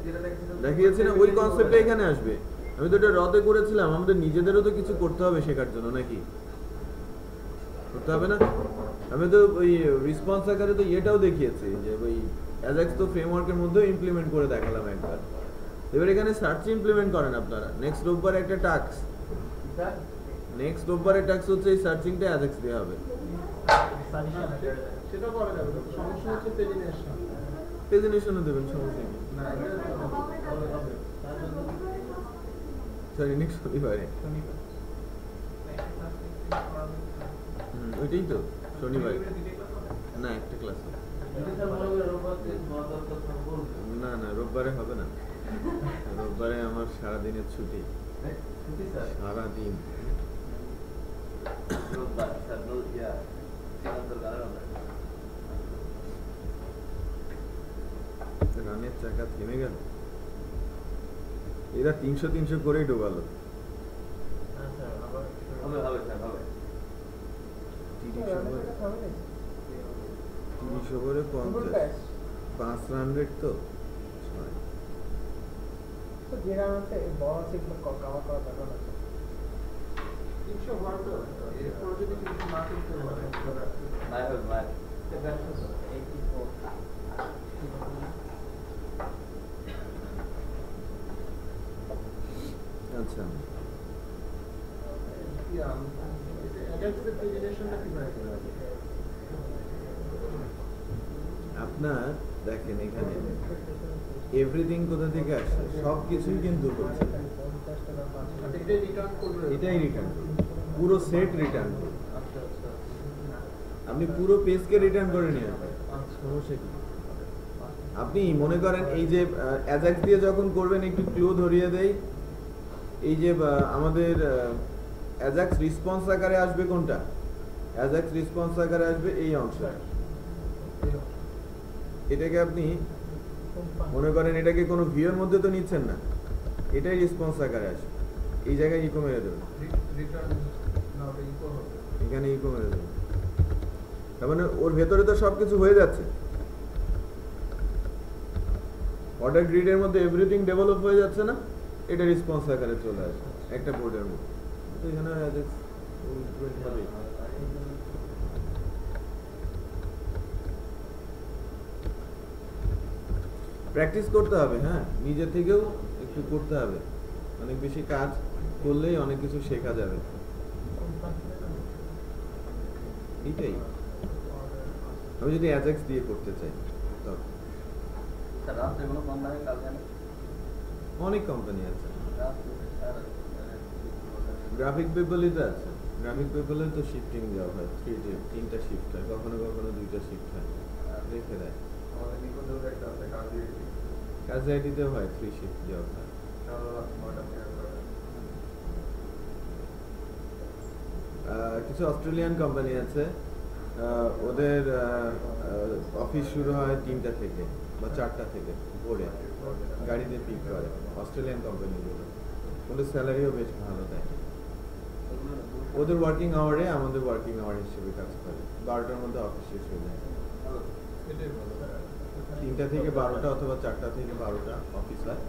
যেটা দেখিয়েছি না, ওই কনসেপ্টটা এখানে আসবে। আমি তো এটা রতে করেছিলাম, আমাদের নিজেদেরও তো কিছু করতে হবে শেখার জন্য, নাকি করতে হবে না? আমি তো ওই রেসপন্স আকারে তো এটাও দেখিয়েছি যে ওই অ্যাজাক্স তো ফ্রেমওয়ার্কের মধ্যেও ইমপ্লিমেন্ট করে দেখালাম একবার। এবার এখানে সার্চ ইমপ্লিমেন্ট করেন আপনারা। নেক্সট রোববার একটা টাস্ক, নেক্সট রোববারের টাস্ক হচ্ছে এই সার্চিংটা অ্যাজাক্স দিয়ে হবে। সেটা করা যাবে না, সমস্যা হচ্ছে পেজিনেশন। প্রেজেন্টেশনও দেবেন, সমস্যা নেই। না এটা হবে হবে সরি নেক্সট শনিবারে। ওইটাই তো শনিবার না, একটা ক্লাস হবে। এটা মনে করে রোববার দিন বড় কথা বলবো না না রোববারে হবে না, রোববারে আমার সারাদিনের ছুটি, ছুটি স্যার সারাদিন। রোববার স্যার ইয়া সীমান্তর কারণে রানের চাকা থেমে গেল। এরা 300 করেই ডোবালো। হবে হবে স্যার হবে। 30 ওভারে 50, 5 রান রেট তো 6। তো যে রান আছে বল আছে এগুলো কভার করা দরকার আছে। 300 ওভার তো এরপর যদি 300 না করতে পারে নাই হবে নাই। এটা 84 আচ্ছা আপনার দেখেন এখানে এভরিথিং কোথা থেকে আসছে, সব কিছুই কিন্তু হচ্ছে, এটাই রিটার্ন পুরো সেট রিটার্ন। আচ্ছা আচ্ছা আপনি পুরো পেজকে রিটার্ন করে নিয়ে আসবেন, সমস্যা কি? আপনি মনে করেন এই যে অ্যাজাক্স দিয়ে যখন করবেন, একটু ক্লু ধরিয়ে দেই, এই যে আমাদের অ্যাজাক্স রেসপন্স আকারে আসবে কোনটা, অ্যাজাক্স রেসপন্স আকারে আসবে এই অংশটা। এটাকে আপনি মনে করেন এটাকে কোনো ভিউয়ের মধ্যে তো নিচ্ছেন না, এটাই রেসপন্স আকারে আসবে। এই জায়গায় ইকো মেরে দেবেন, রিটার্ন না ওটা ইকো হবে এখানে ইকো মেরে দেবেন। তার মানে ওর ভেতরে তো সবকিছু হয়ে যাচ্ছে। অর্ডার গ্রিডের মধ্যে এভরিথিং ডেভেলপ হয়ে যাচ্ছে না, এটা রেসপন্স আকারে চলে আসে একটা বোর্ডের মধ্যে। তো এখানে অ্যাজাক্স ইমপ্লিমেন্ট হবে। প্র্যাকটিস করতে হবে, হ্যাঁ নিজে থেকেও একটু করতে হবে। অনেক বেশি কাজ করলেই অনেক কিছু শেখা যাবে। এটাই আমি যদি অ্যাজাক্স দিয়ে করতে চাই তখন স্যার রাত্রে কোনো কোম্পানি কাজ জানে অনেক কোম্পানি আছে। রাত্রে স্যার গ্রাফিক পেপলই তো আছে, গ্রাফিক পেপলে তো শিফটিং দেওয়া হয়, 3টা শিফট হয়, কখনো কখনো 2টা শিফট হয়, রেখে দেয়। আমাদের নিকটেও একটা আছে কাজ দিয়ে কাজ আইডিতেও হয় 3 শিফট দেওয়া হয়। কিছু অস্ট্রেলিয়ান কোম্পানি আছে, ওদের অফিস শুরু হয় 3টা থেকে বা 4টা থেকে ভোরে, গাড়িতে পিক করে। অস্ট্রেলিয়ান কোম্পানিগুলো ওদের স্যালারিও বেশ ভালো দেয়। ওদের ওয়ার্কিং আওয়ারে আমাদের ওয়ার্কিং আওয়ার হিসেবে কাজ করে। 12টার মধ্যে অফিস শেষ হয়ে যায়। এটাই ভালো 3টা থেকে 12টা অথবা 4টা থেকে 12টা অফিস হয়।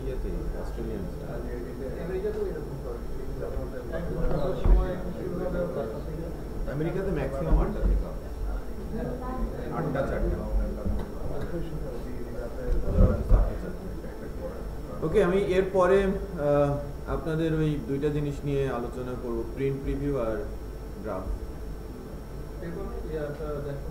ইয়েতে অস্ট্রেলিয়ান আমেরিকাতেও এরকম করে আমেরিকাতে ম্যাক্সিমাম 8টা থেকে 8টা 4টা। ওকে, আমি এরপরে আপনাদের ওই 2টা জিনিস নিয়ে আলোচনা করব, প্রিন্ট প্রিভিউ আর গ্রাফ। দেখুন ইয়াটা দেখো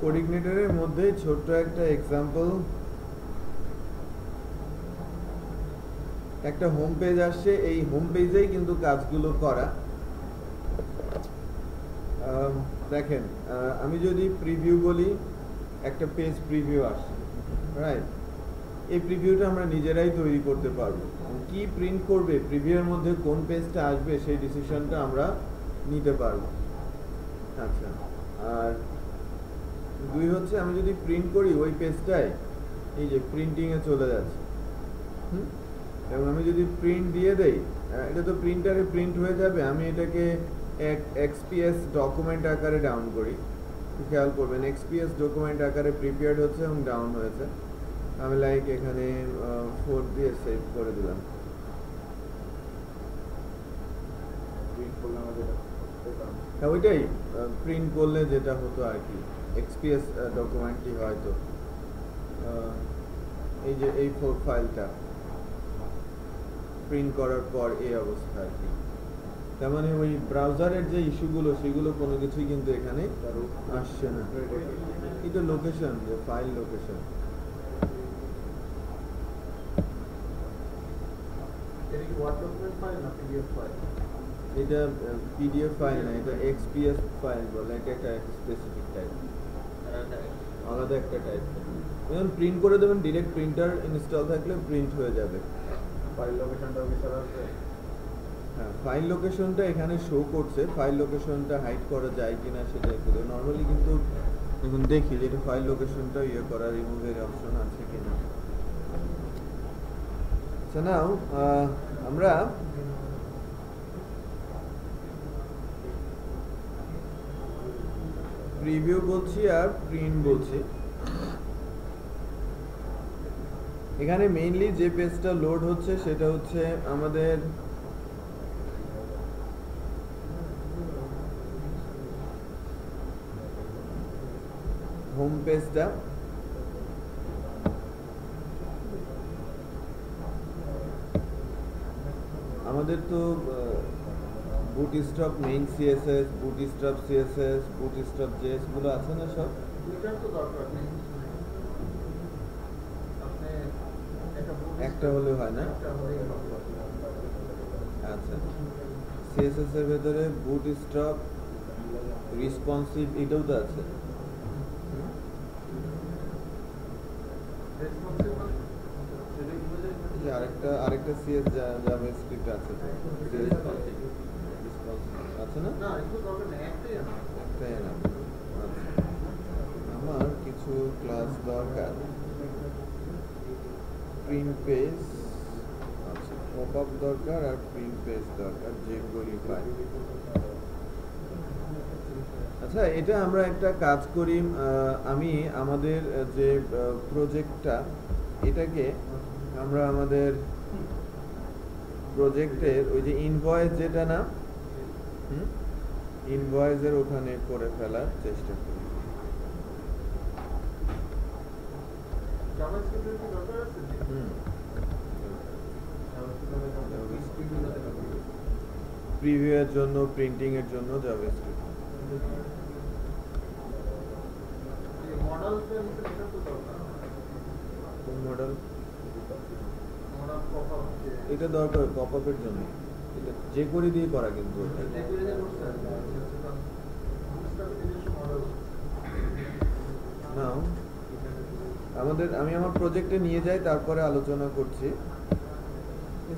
কোঅর্ডিনেটরের মধ্যে ছোট্ট একটা এক্সাম্পল একটা হোম পেজ আসছে, এই হোম পেজেই কিন্তু কাজগুলো করা। দেখেন, আমি যদি প্রিভিউ বলি, একটা পেজ প্রিভিউ আসছে, রাইট? এই প্রিভিউটা আমরা নিজেরাই তৈরি করতে পারবো। কি প্রিন্ট করবে, প্রিভিউয়ের মধ্যে কোন পেজটা আসবে, সেই ডিসিশনটা আমরা নিতে পারবো। আচ্ছা, আর দুই হচ্ছে, আমি যদি প্রিন্ট করি ওই পেজটায় এই যে প্রিন্টিংয়ে চলে যাচ্ছে, এবং আমি যদি প্রিন্ট দিয়ে দেই, এটা তো প্রিন্টারে প্রিন্ট হয়ে যাবে। আমি এটাকে এক্সপিএস ডকুমেন্ট আকারে ডাউন করি, খেয়াল করবেন এক্সপিএস ডকুমেন্ট আকারে প্রিপেয়ার্ড হচ্ছে এবং ডাউন হয়েছে। আমি লাইক এখানে 4 দিয়ে সেভ করে দিলাম। হ্যাঁ, ওইটাই প্রিন্ট করলে যেটা হতো আর কি, এক্সপিএস ডকুমেন্টই হয়তো এই যে এই ফাইলটা প্রিন্ট করার পর এই অবস্থা আর কি। তার মানে ওই ব্রাউজারের যে ইস্যুগুলো, সেগুলো কোনো কিছুই কিন্তু এখানে আসছে না। এটা লোকেশন, যে ফাইল লোকেশন। এটা পিডিএফ ফাইল না, এটা এক্সপিএস ফাইল বলে। এটা একটা স্পেসিফিক টাইপ, আলাদা একটা টাইপ। যখন প্রিন্ট করে দেবেন, ডিরেক্ট প্রিন্টার ইনস্টল থাকলে প্রিন্ট হয়ে যাবে। ফাইল লোকেশনটাও কি ছাড়া আছে? হ্যাঁ, ফাইল লোকেশনটা এখানে শো করছে। ফাইল লোকেশনটা হাইড করা যায় কিনা সেটা একটু নর্মালি, কিন্তু এখন দেখি যে এটা ফাইল লোকেশনটা ইয়ে করা, রিমুভের অপশন আছে কিনা। আচ্ছা, নাও আমরা প্রিভিউ বলছি আর প্রিন্ট বলছি। এখানে মেইনলি যে পেজটা লোড হচ্ছে সেটা হচ্ছে আমাদের হোম পেজটা। আমাদের তো bootstrap main CSS, bootstrap CSS, bootstrap JS গুলো আছে না সব? দুইটার তো দরকার নেই, আপনি একটা হলে হয় না? একটা হলেই হবে। আচ্ছা, সিএসএস এর ভেতরে বুটস্ট্র্যাপ, রেসপন্সিভ, এটাও তো আছে। রেসপন্সিবল সেটা কি বোঝায়? যে আরেকটা সিএস জাভাস্ক্রিপ্ট আছে তো, রেসপন্সিভ আছে না? না, একটু দরকার নেই, একটাই আছে। একটাই না? আচ্ছা, আমার কিছু ক্লাস দরকার। প্রিন্ট পেজ, আচ্ছা, পপ আপ দরকার আর প্রিন্ট পেজ দরকার, যেগুলি পাই। আচ্ছা, এটা আমরা একটা কাজ করি। আমি আমাদের যে প্রজেক্টটা, এটাকে আমরা আমাদের প্রজেক্টের ওই যে ইনভয়েস যেটা না, ইনভয়েসের ওখানে করে ফেলার চেষ্টা করি। জাভাস্ক্রিপ্টের কি দরকার আছে? প্রিভিউ এর জন্য, প্রিন্টিং এর জন্য জাভাস্ক্রিপ্ট। মডেলটা এটা তো দরকার। কোন মডেল? মডেল পপআপ এটা দরকার পপআপের জন্য। এটা যে করে দিয়ে করা, কিন্তু নাও আমি আমার প্রজেক্টে নিয়ে যাই, তারপরে আলোচনা করছি।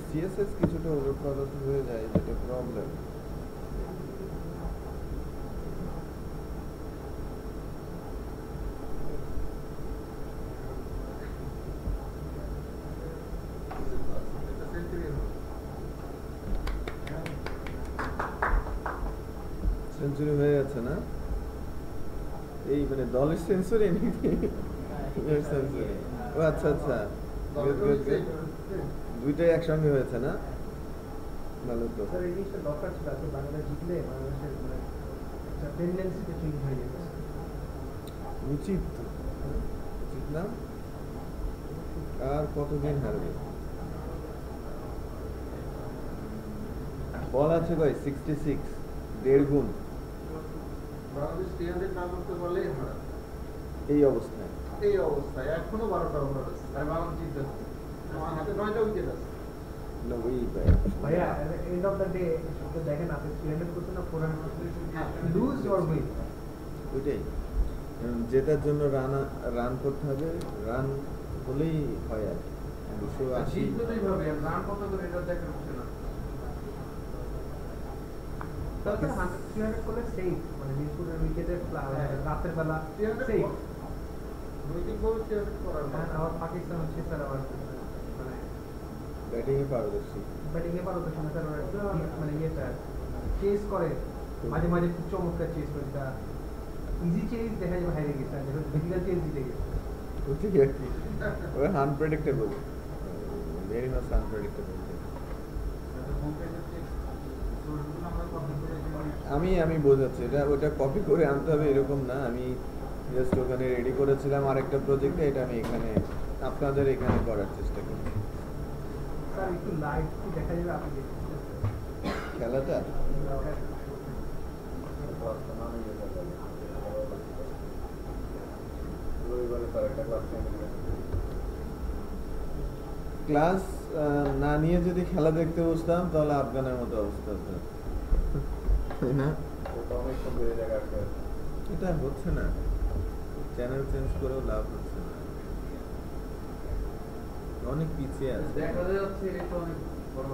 সিএসএস কিছুটা ওভারফ্লো হয়ে যায়, যেটা প্রবলেম। সেঞ্চুরি হয়ে যাচ্ছে না? এই মানে দলের সেঞ্চুরি নাকি? সেঞ্চুরি। ও আচ্ছা আচ্ছা, গুড গুড গুড। দুইটাই একসঙ্গে হয়েছে না? ভালো তো। স্যার, এই জিনিসটা দরকার ছিল। আজকে বাংলাদেশ জিতলে বাংলাদেশের মানে একটা টেন্ডেন্সিতে চেঞ্জ হয়ে যেত। উচিত তো, উচিত না? আর কতদিন হারবে? বল আছে কই? 66, 1.5 গুণ। বাংলাদেশ 300 না করতে পারলেই হারা। এই অবস্থায় এই অবস্থায় এখনো 12টা ওভার আছে, আর বাংলাদেশ জিততেছে। আমার হাতে 9টা উইকেট আছে। না ওই ভাইয়া এন্ড অফ দ্য ডে তো দেখেন আপনি 300 করছেন না 400 লুজ অর উইন ওইটাই জেতার জন্য রান করতে হবে, রান হলেই হয় আর কি। 280 জিতবে তো এইভাবে, আর রান কত করে এটা দেখা হচ্ছে না। তাহলে 300 করলে সেফ, মানে মিরপুরের উইকেটে রাতের বেলা সেফ। নৈতিক ভাবে 300 করার আর আবার পাকিস্তান হচ্ছে স্যার আবার মানে ব্যাটিং এ পারদর্শী। ব্যাটিং এ পারো তো সময় স্যার মানে ইয়েটা চেস করে মাঝে মাঝে খুব চমৎকার চেস করে, যেটা ইজি চেস দেখা যাবে হারিয়ে গেছে, আর যেটা ডিফিকাল্ট চেস জিতে গেছে। বুঝছি আর কি, ওই আনপ্রেডিক্টেবল, ভেরি মাচ আনপ্রেডিক্টেবল। আমি বোঝাচ্ছি, এটা ওটা কপি করে আনতে হবে এরকম না, আমি জাস্ট ওখানে রেডি করেছিলাম আরেকটা প্রজেক্টে, এটা আমি এখানে আপনাদের এখানে করার চেষ্টা করি। স্যার একটু লাইভ কি দেখা যাবে আপনি দেখতে খেলাটা ক্লাস না নিয়ে যদি খেলা দেখতে বসতাম তাহলে আফগানের মতো অবস্থা হতো, তাই না? এটা হচ্ছে না, চ্যানেল চেঞ্জ করেও লাভ হচ্ছে না, অনেক পিছিয়ে আছে। দেখা যাচ্ছে এটা অনেক বড়।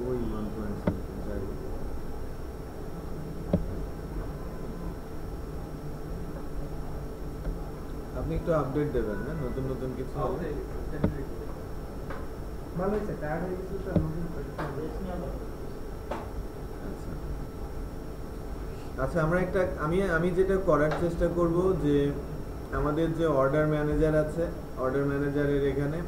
ওই 1.7 যাই হোক। আপনি একটু আপডেট দেবেন, হ্যাঁ, নতুন নতুন কিছু হলে। ভালো হয়েছে, টায়ার্ড হয়ে গেছে স্যার, নতুন করে আচ্ছা আচ্ছা, আমরা একটা আমি যেটা করার চেষ্টা করব যে আমাদের যে অর্ডার ম্যানেজার আছে, অর্ডার ম্যানেজারের এখানে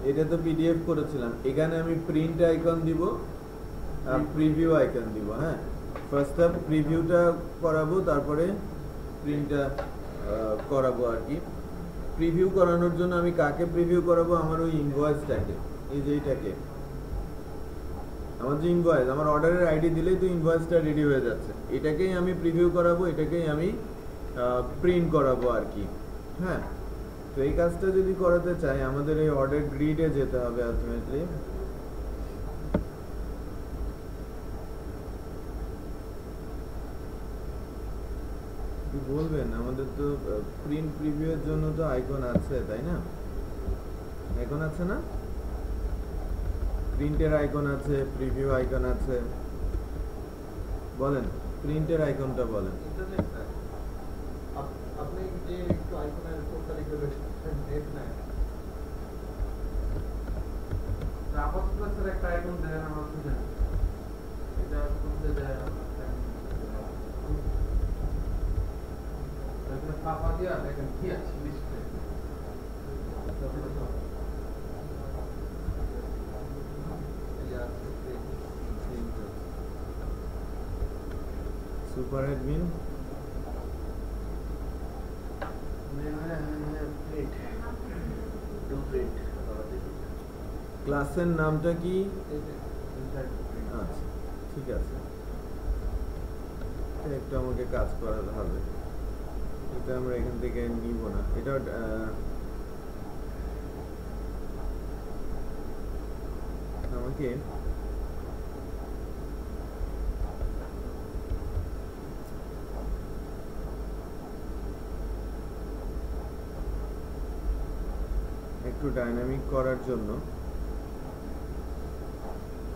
এটা তো পিডিএফ করেছিলাম, এখানে আমি প্রিন্ট আইকন দিব আর প্রিভিউ আইকন দিব। হ্যাঁ, ফার্স্ট আপ প্রিভিউটা করাবো, তারপরে প্রিন্টটা করাবো আর কি। প্রিভিউ করানোর জন্য আমি কাকে প্রিভিউ করাবো? আমার ওই ইনভয়েসটাকে, এই যে এইটাকে, আমার যে ইনভয়েস, আমার অর্ডারের আইডি দিলেই তো ইনভয়েসটা রেডি হয়ে যাচ্ছে, এটাকেই আমি প্রিভিউ করাবো, এটাকেই আমি প্রিন্ট করাবো আর কি। হ্যাঁ, তো এই কাজটা যদি করাতে চাই আমাদের এই অর্ডার গ্রিডে যেতে হবে আলটিমেটলি। কি বলবেন, আমাদের তো প্রিন্ট প্রিভিউ এর জন্য তো আইকন আছে, তাই না? আইকন আছে না? প্রিন্টের আইকন আছে, প্রিভিউ আইকন আছে, বলেন প্রিন্টের আইকনটা বলেন। আপনি যে একটু আইকনের কোডটা লিখে দেন, ডেট না রাফাত প্লাসের একটা আইকন দেন, আমরা বুঝেন এটা করতে যায় এখানে পাপা দিয়া দেখেন কি আছে লিস্টে। সুপার অ্যাডমিন ক্লাসের নামটা কি? আচ্ছা ঠিক আছে, একটু আমাকে কাজ করাতে হবে, এটা আমরা এখান থেকে নিব না, এটা আমাকে একটু ডাইনামিক করার জন্য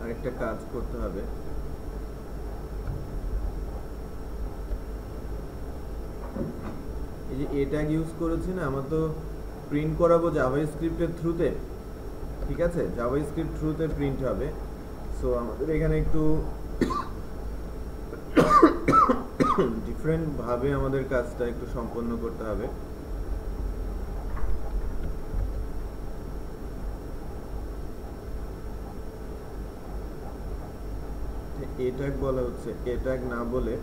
আরেকটা কাজ করতে হবে। এই যে এ ট্যাগ ইউজ করেছি না, আমার তো প্রিন্ট করাবো জাভাস্ক্রিপ্টের থ্রুতে, ঠিক আছে? জাভাস্ক্রিপ্ট থ্রুতে প্রিন্ট হবে, সো আমাদের এখানে একটু ডিফারেন্ট ভাবে আমাদের কাজটা একটু সম্পন্ন করতে হবে। এ ট্যাগ বলা হচ্ছে, এ ট্যাগ না বলে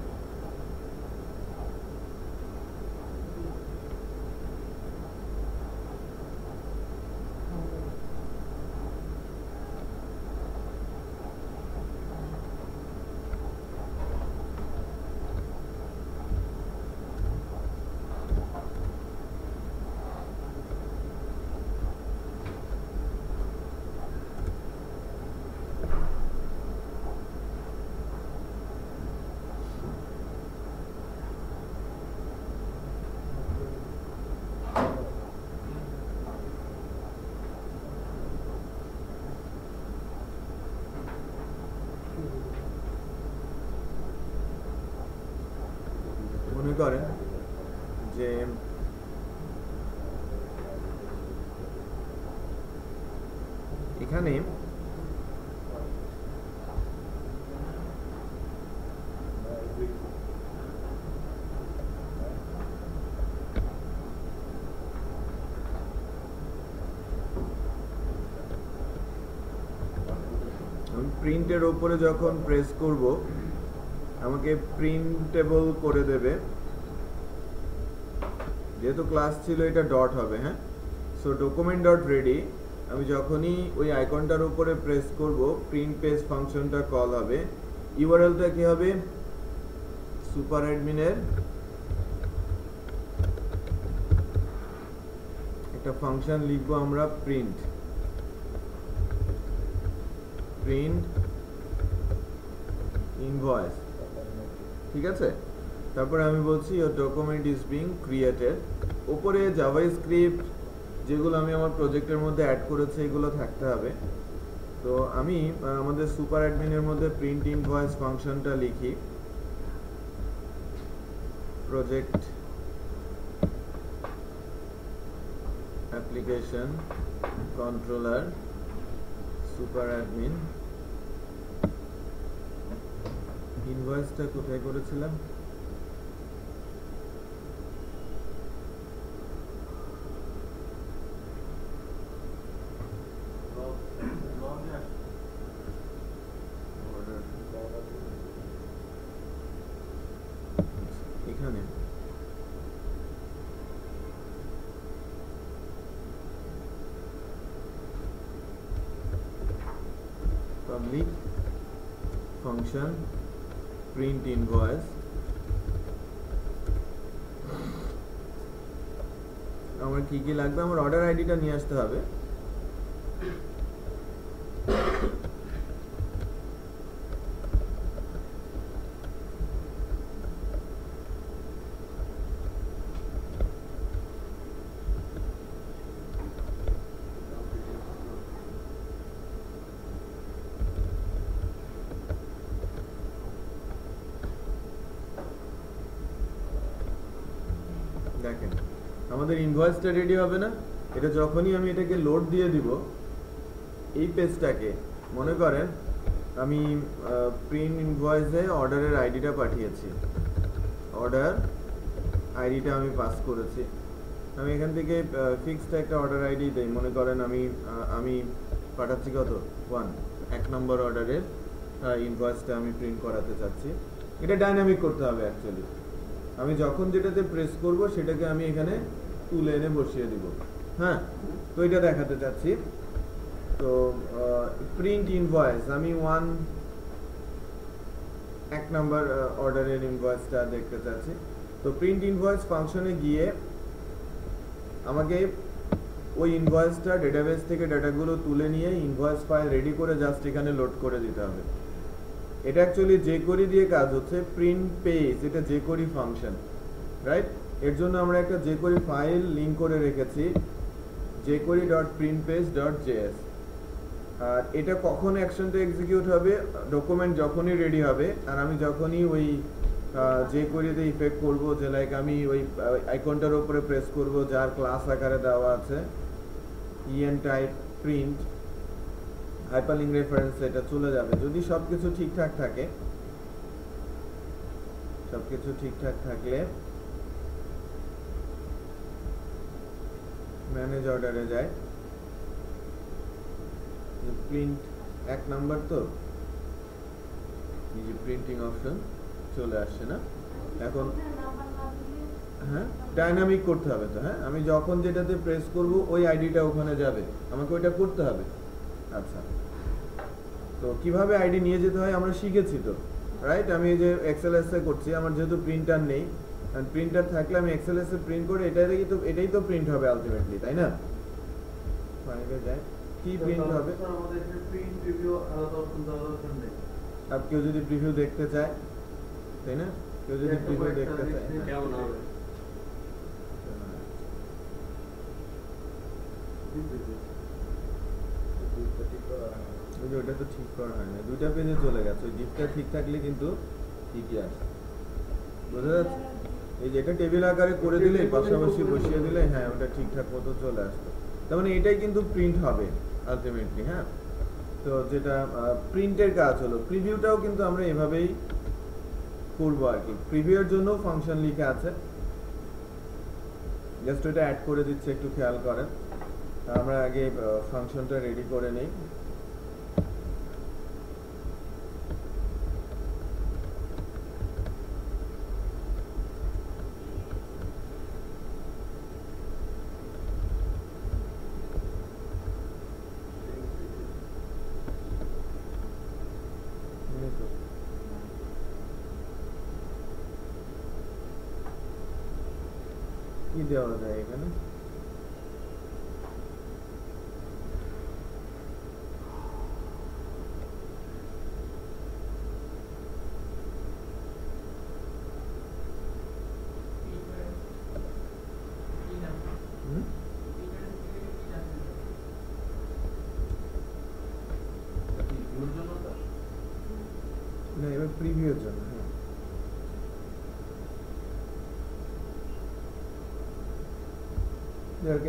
মনে করেন যে এখানে প্রিন্টের ওপরে যখন প্রেস করব আমাকে প্রিন্টেবল করে দেবে, যেহেতু ক্লাস ছিল এটা ডট হবে, হ্যাঁ। সো ডকুমেন্ট ডট রেডি, আমি যখনই ওই আইকনটার উপরে প্রেস করব প্রিন্ট পেজ ফাংশনটা কল হবে। ইউআরএলটা কি হবে, সুপার অ্যাডমিনের একটা ফাংশন লিখবো আমরা, প্রিন্ট ইনভয়েস, ঠিক আছে। তারপরে আমি বলছি your document is being created. উপরে জাভাস্ক্রিপ্ট যেগুলো আমি আমার প্রজেক্টের মধ্যে অ্যাড করেছি এগুলো থাকতে হবে। তো আমি আমাদের সুপার অ্যাডমিনের মধ্যে প্রিন্ট ইনভয়েস ফাংশনটা লিখি, project application controller super admin. ইনভয়েসটা কোথায় করেছিলাম, এখানে পাবলিক ফাংশন প্রিন্ট ইনভয়েস। আমার কি কি লাগবে, আমার অর্ডার আইডিটা নিয়ে আসতে হবে। দেখেন আমাদের ইনভয়েসটা রেডি হবে না, এটা যখনই আমি এটাকে লোড দিয়ে দিব এই পেজটাকে, মনে করেন আমি প্রিন্ট ইনভয়েসে অর্ডারের আইডিটা পাঠিয়েছি, অর্ডার আইডিটা আমি পাস করেছি। আমি এখান থেকে ফিক্সড একটা অর্ডার আইডি দেই, মনে করেন আমি পাঠাচ্ছি কত 1 নম্বর অর্ডারের ইনভয়েসটা আমি প্রিন্ট করাতে চাচ্ছি। এটা ডাইনামিক করতে হবে অ্যাকচুয়ালি, আমি যখন যেটাতে প্রেস করব সেটাকে আমি এখানে তুলে এনে বসিয়ে দিব, হ্যাঁ। তো এটা দেখাতে চাচ্ছি। তো প্রিন্ট ইনভয়েস আমি 1 নম্বর অর্ডারের ইনভয়েসটা দেখতে চাচ্ছি। তো প্রিন্ট ইনভয়েস ফাংশনে গিয়ে আমাকে ওই ইনভয়েসটা ডেটাবেস থেকে ডাটাগুলো তুলে নিয়ে ইনভয়েস ফাইল রেডি করে জাস্ট এখানে লোড করে দিতে হবে। এটা অ্যাকচুয়ালি jQuery দিয়ে কাজ হচ্ছে, প্রিন্ট পেজ এটা jQuery ফাংশন, রাইট। এর জন্য আমরা একটা jQuery ফাইল লিংক করে রেখেছি, jQuery.printpage.js। আর এটা কখন অ্যাকশনটা এক্সিকিউট হবে, ডকুমেন্ট যখনই রেডি হবে আর আমি যখনই ওই jQuery-তে ইফেক্ট করব, যে লাইক আমি ওই আইকনটার উপরে প্রেস করব যার ক্লাস আকারে দেওয়া আছে en type print hyperlink reference, এটা চলে যাবে যদি সবকিছু ঠিকঠাক থাকে। সবকিছু ঠিকঠাক থাকলে ম্যানেজ অর্ডারে যায়, প্রিন্ট 1 নম্বর, তো এই যে প্রিন্টিং অপশন চলে আসছে না এখন। হ্যাঁ ডাইনামিক করতে হবে তো, হ্যাঁ আমি যখন যেটাতে প্রেস করব ওই আইডিটা ওখানে যাবে, আমাকে ওইটা করতে হবে। আচ্ছা তো কিভাবে আইডি নিয়ে যেতে হয় আমরা শিখেছি তো, রাইট? আমি এই যে এক্সএলএস এ করছি, আমার যেহেতু প্রিন্টার নেই, প্রিন্টার থাকলে আমি এক্সএলএস এ প্রিন্ট করে এটাই তো প্রিন্ট হবে আলটিমেটলি, তাই না? ফাইলে যায় কি প্রিন্ট হবে? আমাদের এখানে প্রিন্ট প্রিভিউ আলাদা অপশন দেওয়া দরকার নেই। আর কেউ যদি প্রিভিউ দেখতে চায়, তাই না? কেউ যদি প্রিভিউ দেখতে চায় কেমন হবে? ওটা তো ঠিক করা হয় না, দুইটা পেজে চলে গেছে। ওই ডিপটা ঠিক থাকলে কিন্তু ঠিকই আসে, বোঝা যাচ্ছে? এই যে এটা টেবিল আকারে করে দিলে পাশাপাশি বসিয়ে দিলে হ্যাঁ ওটা ঠিকঠাক মতো চলে আসবে। তার মানে এটাই কিন্তু প্রিন্ট হবে আলটিমেটলি। হ্যাঁ তো যেটা প্রিন্টের কাজ হলো, প্রিভিউটাও কিন্তু আমরা এভাবেই করবো আর কি। প্রিভিউর জন্য ফাংশন লিখা আছে, জাস্ট ওটা অ্যাড করে দিচ্ছে, একটু খেয়াল করেন। আমরা আগে ফাংশনটা রেডি করে নেই। কি দেওয়া যায় এখানে? না এবার প্রিভিউর জন্য। হ্যাঁ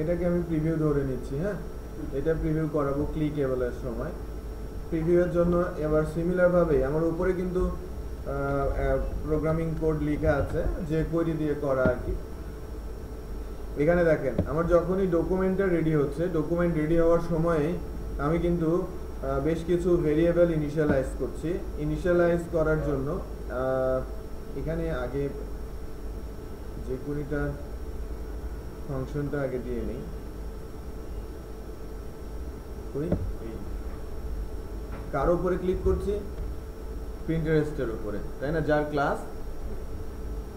এটাকে আমি প্রিভিউ ধরে নিচ্ছি। হ্যাঁ এটা প্রিভিউ করাবো ক্লিকেবলের সময়। প্রিভিউয়ের জন্য এবার সিমিলার ভাবে আমার উপরে কিন্তু প্রোগ্রামিং কোড লেখা আছে যে কোয়েরি দিয়ে করা আর কি। এখানে দেখেন আমার যখনই ডকুমেন্টটা রেডি হচ্ছে, ডকুমেন্ট রেডি হওয়ার সময় আমি কিন্তু বেশ কিছু ভেরিয়েবল ইনিশিয়ালাইজ করছি। ইনিশিয়ালাইজ করার জন্য এখানে আগে যে কোয়েরিটা ফাংশনটা আগে দিয়ে নেই। কার উপরে ক্লিক করছি? প্রিন্টারেস্টের উপরে, তাই না? যার ক্লাস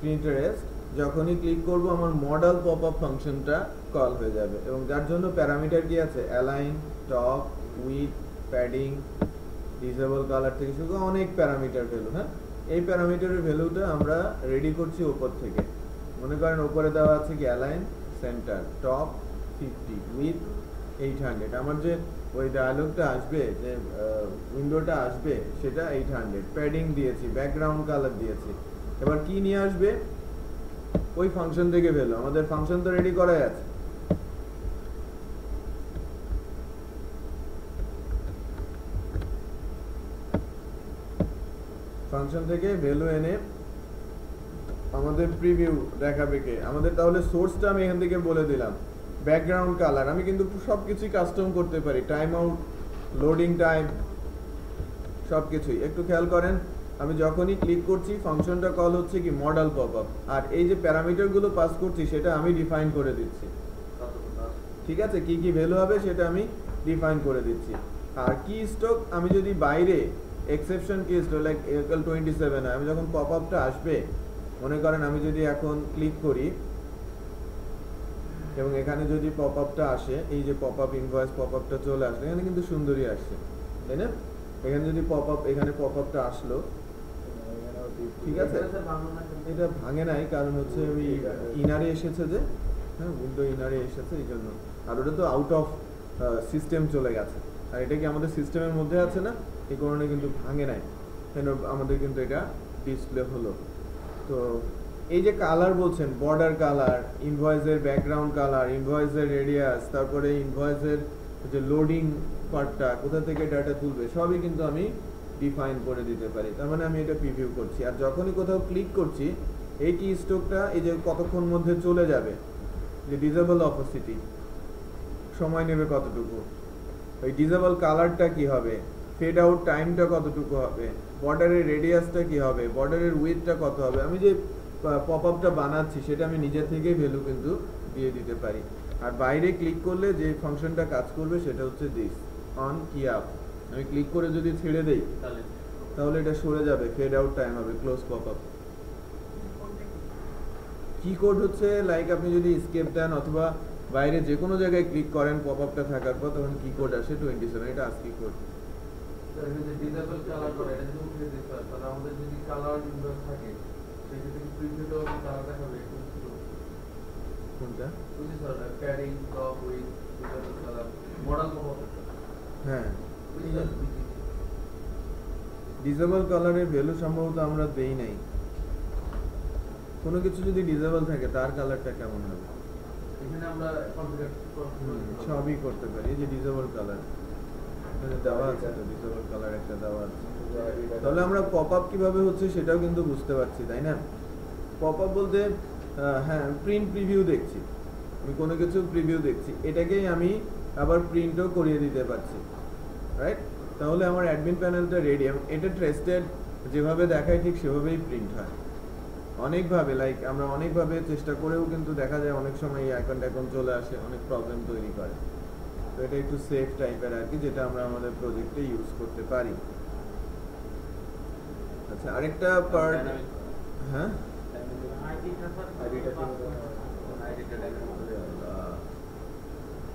প্রিন্টারেস্ট। যখনই ক্লিক করব আমার মডেল পপ আপ ফাংশনটা কল হয়ে যাবে, এবং যার জন্য প্যারামিটার কি আছে? Align, top, with, padding, disable colour থেকে শুরু করে অনেক প্যারামিটার ভ্যালু। হ্যাঁ এই প্যারামিটারের ভ্যালুটা আমরা রেডি করছি উপর থেকে। মনে করেন উপরে দেওয়া আছে কি অ্যালাইন সেন্টার, টপ 50, উইথ 800। আমার যে ওই ডায়ালগটা আসবে, যে উইন্ডোটা আসবে সেটা 800। প্যাডিং দিয়েছি, ব্যাকগ্রাউন্ড কালার দিয়েছি। এবার কি নিয়ে আসবে? ওই ফাংশন থেকে ভ্যালু। আমাদের ফাংশন তো রেডি করাই আছে। ফাংশন থেকে ভ্যালু এনে আমাদের প্রিভিউ দেখাবে কে? আমাদের তাহলে সোর্সটা আমি এখান থেকে বলে দিলাম। ব্যাকগ্রাউন্ড কালার আমি কিন্তু সবকিছুই কাস্টম করতে পারি, টাইম আউট, লোডিং টাইম, সবকিছুই। একটু খেয়াল করেন, আমি যখনই ক্লিক করছি ফাংশনটা কল হচ্ছে কি মডেল পপ আপ, আর এই যে প্যারামিটারগুলো পাস করছি সেটা আমি ডিফাইন করে দিচ্ছি। ঠিক আছে, কি কি ভ্যালু হবে সেটা আমি ডিফাইন করে দিচ্ছি। আর কি স্টক আমি যদি বাইরে এক্সেপশন কি স্টক লাইক ইকুয়াল 27 হয়, আমি যখন পপ আপটা আসবে, মনে করেন আমি যদি এখন ক্লিক করি এবং এখানে যদি পপ আপটা আসে, এই যে পপ আপ ইনভয়েস পপ আপটা চলে আসলো, এখানে কিন্তু সুন্দরই আসছে, তাই না? এখানে যদি পপ আপ, এখানে পপ আপটা আসলো, ঠিক আছে? এটা ভাঙে নাই, কারণ হচ্ছে ওই ইনারে এসেছে, যে হ্যাঁ উইন্ডো ইনারে এসেছে এই জন্য। আর ওটা তো আউট অফ সিস্টেম চলে গেছে, আর এটা কি আমাদের সিস্টেমের মধ্যে আছে না, এই কারণে কিন্তু ভাঙে নাই, কেন আমাদের কিন্তু এটা ডিসপ্লে হলো। তো এই যে কালার বলছেন, বর্ডার কালার, ইনভয়েসের ব্যাকগ্রাউন্ড কালার, ইনভয়েসের রেডিয়াস, তারপরে ইনভয়েসের যে লোডিং পার্টটা, কোথা থেকে ডাটা তুলবে, সবই কিন্তু আমি ডিফাইন করে দিতে পারি। তার মানে আমি এটা প্রিভিউ করছি। আর যখনই কোথাও ক্লিক করছি, এই কি স্টকটা এই যে কতক্ষণ মধ্যে চলে যাবে, যে ডিসেবল অপোসিটি সময় নেবে কতটুকু, ওই ডিসেবল কালারটা কি হবে, ফেড আউট টাইমটা কতটুকু হবে, বর্ডারের রেডিয়াসটা কি হবে, বর্ডারের উইডথটা কত হবে। আমি যে পপ আপটা বানাচ্ছি সেটা আমি নিজে থেকেই ভ্যালু কিন্তু দিয়ে দিতে পারি। আর বাইরে ক্লিক করলে যে ফাংশনটা কাজ করবে সেটা হচ্ছে দিস অন কি আপ। আমি ক্লিক করে যদি ছেড়ে দেই তাহলে এটা সরে যাবে, ফেড আউট টাইম হবে, ক্লোজ পপ আপ। কি কোড হচ্ছে লাইক আপনি যদি এসকেপ দেন অথবা বাইরে যে কোনো জায়গায় ক্লিক করেন পপ আপটা থাকার পর, তখন কি কোড আসে 27, এটা আজকি কোড। ডিসেবল কালার করে এটা যদি উঠিয়ে দিতে হয় তাহলে আমাদের যদি কালার ইনভার্স থাকে সেক্ষেত্রে প্রিভিউটাও কালার দেখাবে। কোনটা? বুঝলি sir, padding top with disable colour model কত? হ্যাঁ, বুঝলি স্যার, ডিসেবল কালারের ভ্যালু সম্ভবত আমরা দেই নাই। কোনো কিছু যদি ডিসেবল থাকে তার কালারটা কেমন হবে এখানে আমরা কনফিগার সবই করতে পারি। এই যে ডিসেবল কালার দেওয়া আছে, তো ডিসেবল কালার একটা দেওয়া আছে। তাহলে আমরা পপ আপ কিভাবে হচ্ছে সেটাও কিন্তু বুঝতে পারছি, তাই না? পপ আপ বলতে হ্যাঁ, প্রিন্ট প্রিভিউ দেখছি, আমি কোনো কিছু প্রিভিউ দেখছি, এটাকেই আমি আবার প্রিন্টও করিয়ে দিতে পারছি, রাইট? তাহলে আমার অ্যাডমিন প্যানেলটা রেডি। এটা ট্রাস্টেড, যেভাবে দেখায় ঠিক সেভাবেই প্রিন্ট হয়। অনেকভাবে লাইক আমরা অনেকভাবে চেষ্টা করেও কিন্তু দেখা যায় অনেক সময় এই আইকন টাইকন চলে আসে, অনেক প্রবলেম তৈরি করে। তো এটা একটু সেফ টাইপের আর কি, যেটা আমরা আমাদের প্রজেক্টে ইউজ করতে পারি। আচ্ছা, আরেকটা পার্ট, হ্যাঁ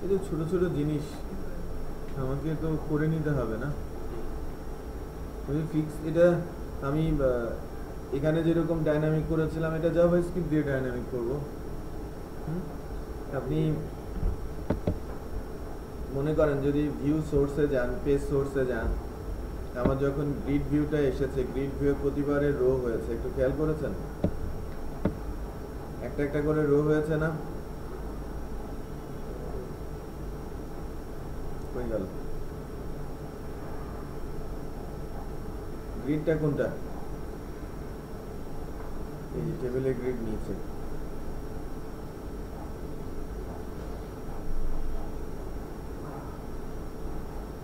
এই যে ছোট ছোট জিনিস আমাকে তো করে নিতে হবে না? ফিক্স এটা আমি এখানে যেরকম ডাইনামিক করেছিলাম এটা জাভাস্ক্রিপ্ট দিয়ে ডাইনামিক করব। আপনি মনে করেন যদি ভিউ সোর্সে যান, পেজ সোর্সে যান, আমার যখন গ্রিড ভিউটা এসেছে, গ্রিড ভিউ প্রতিবারে রো হয়েছে, একটু খেয়াল করেছেন? একটা একটা করে রো হয়েছে না? কই গেল গ্রিডটা? কোনটা? এই যে টেবিলে গ্রিড নিচে।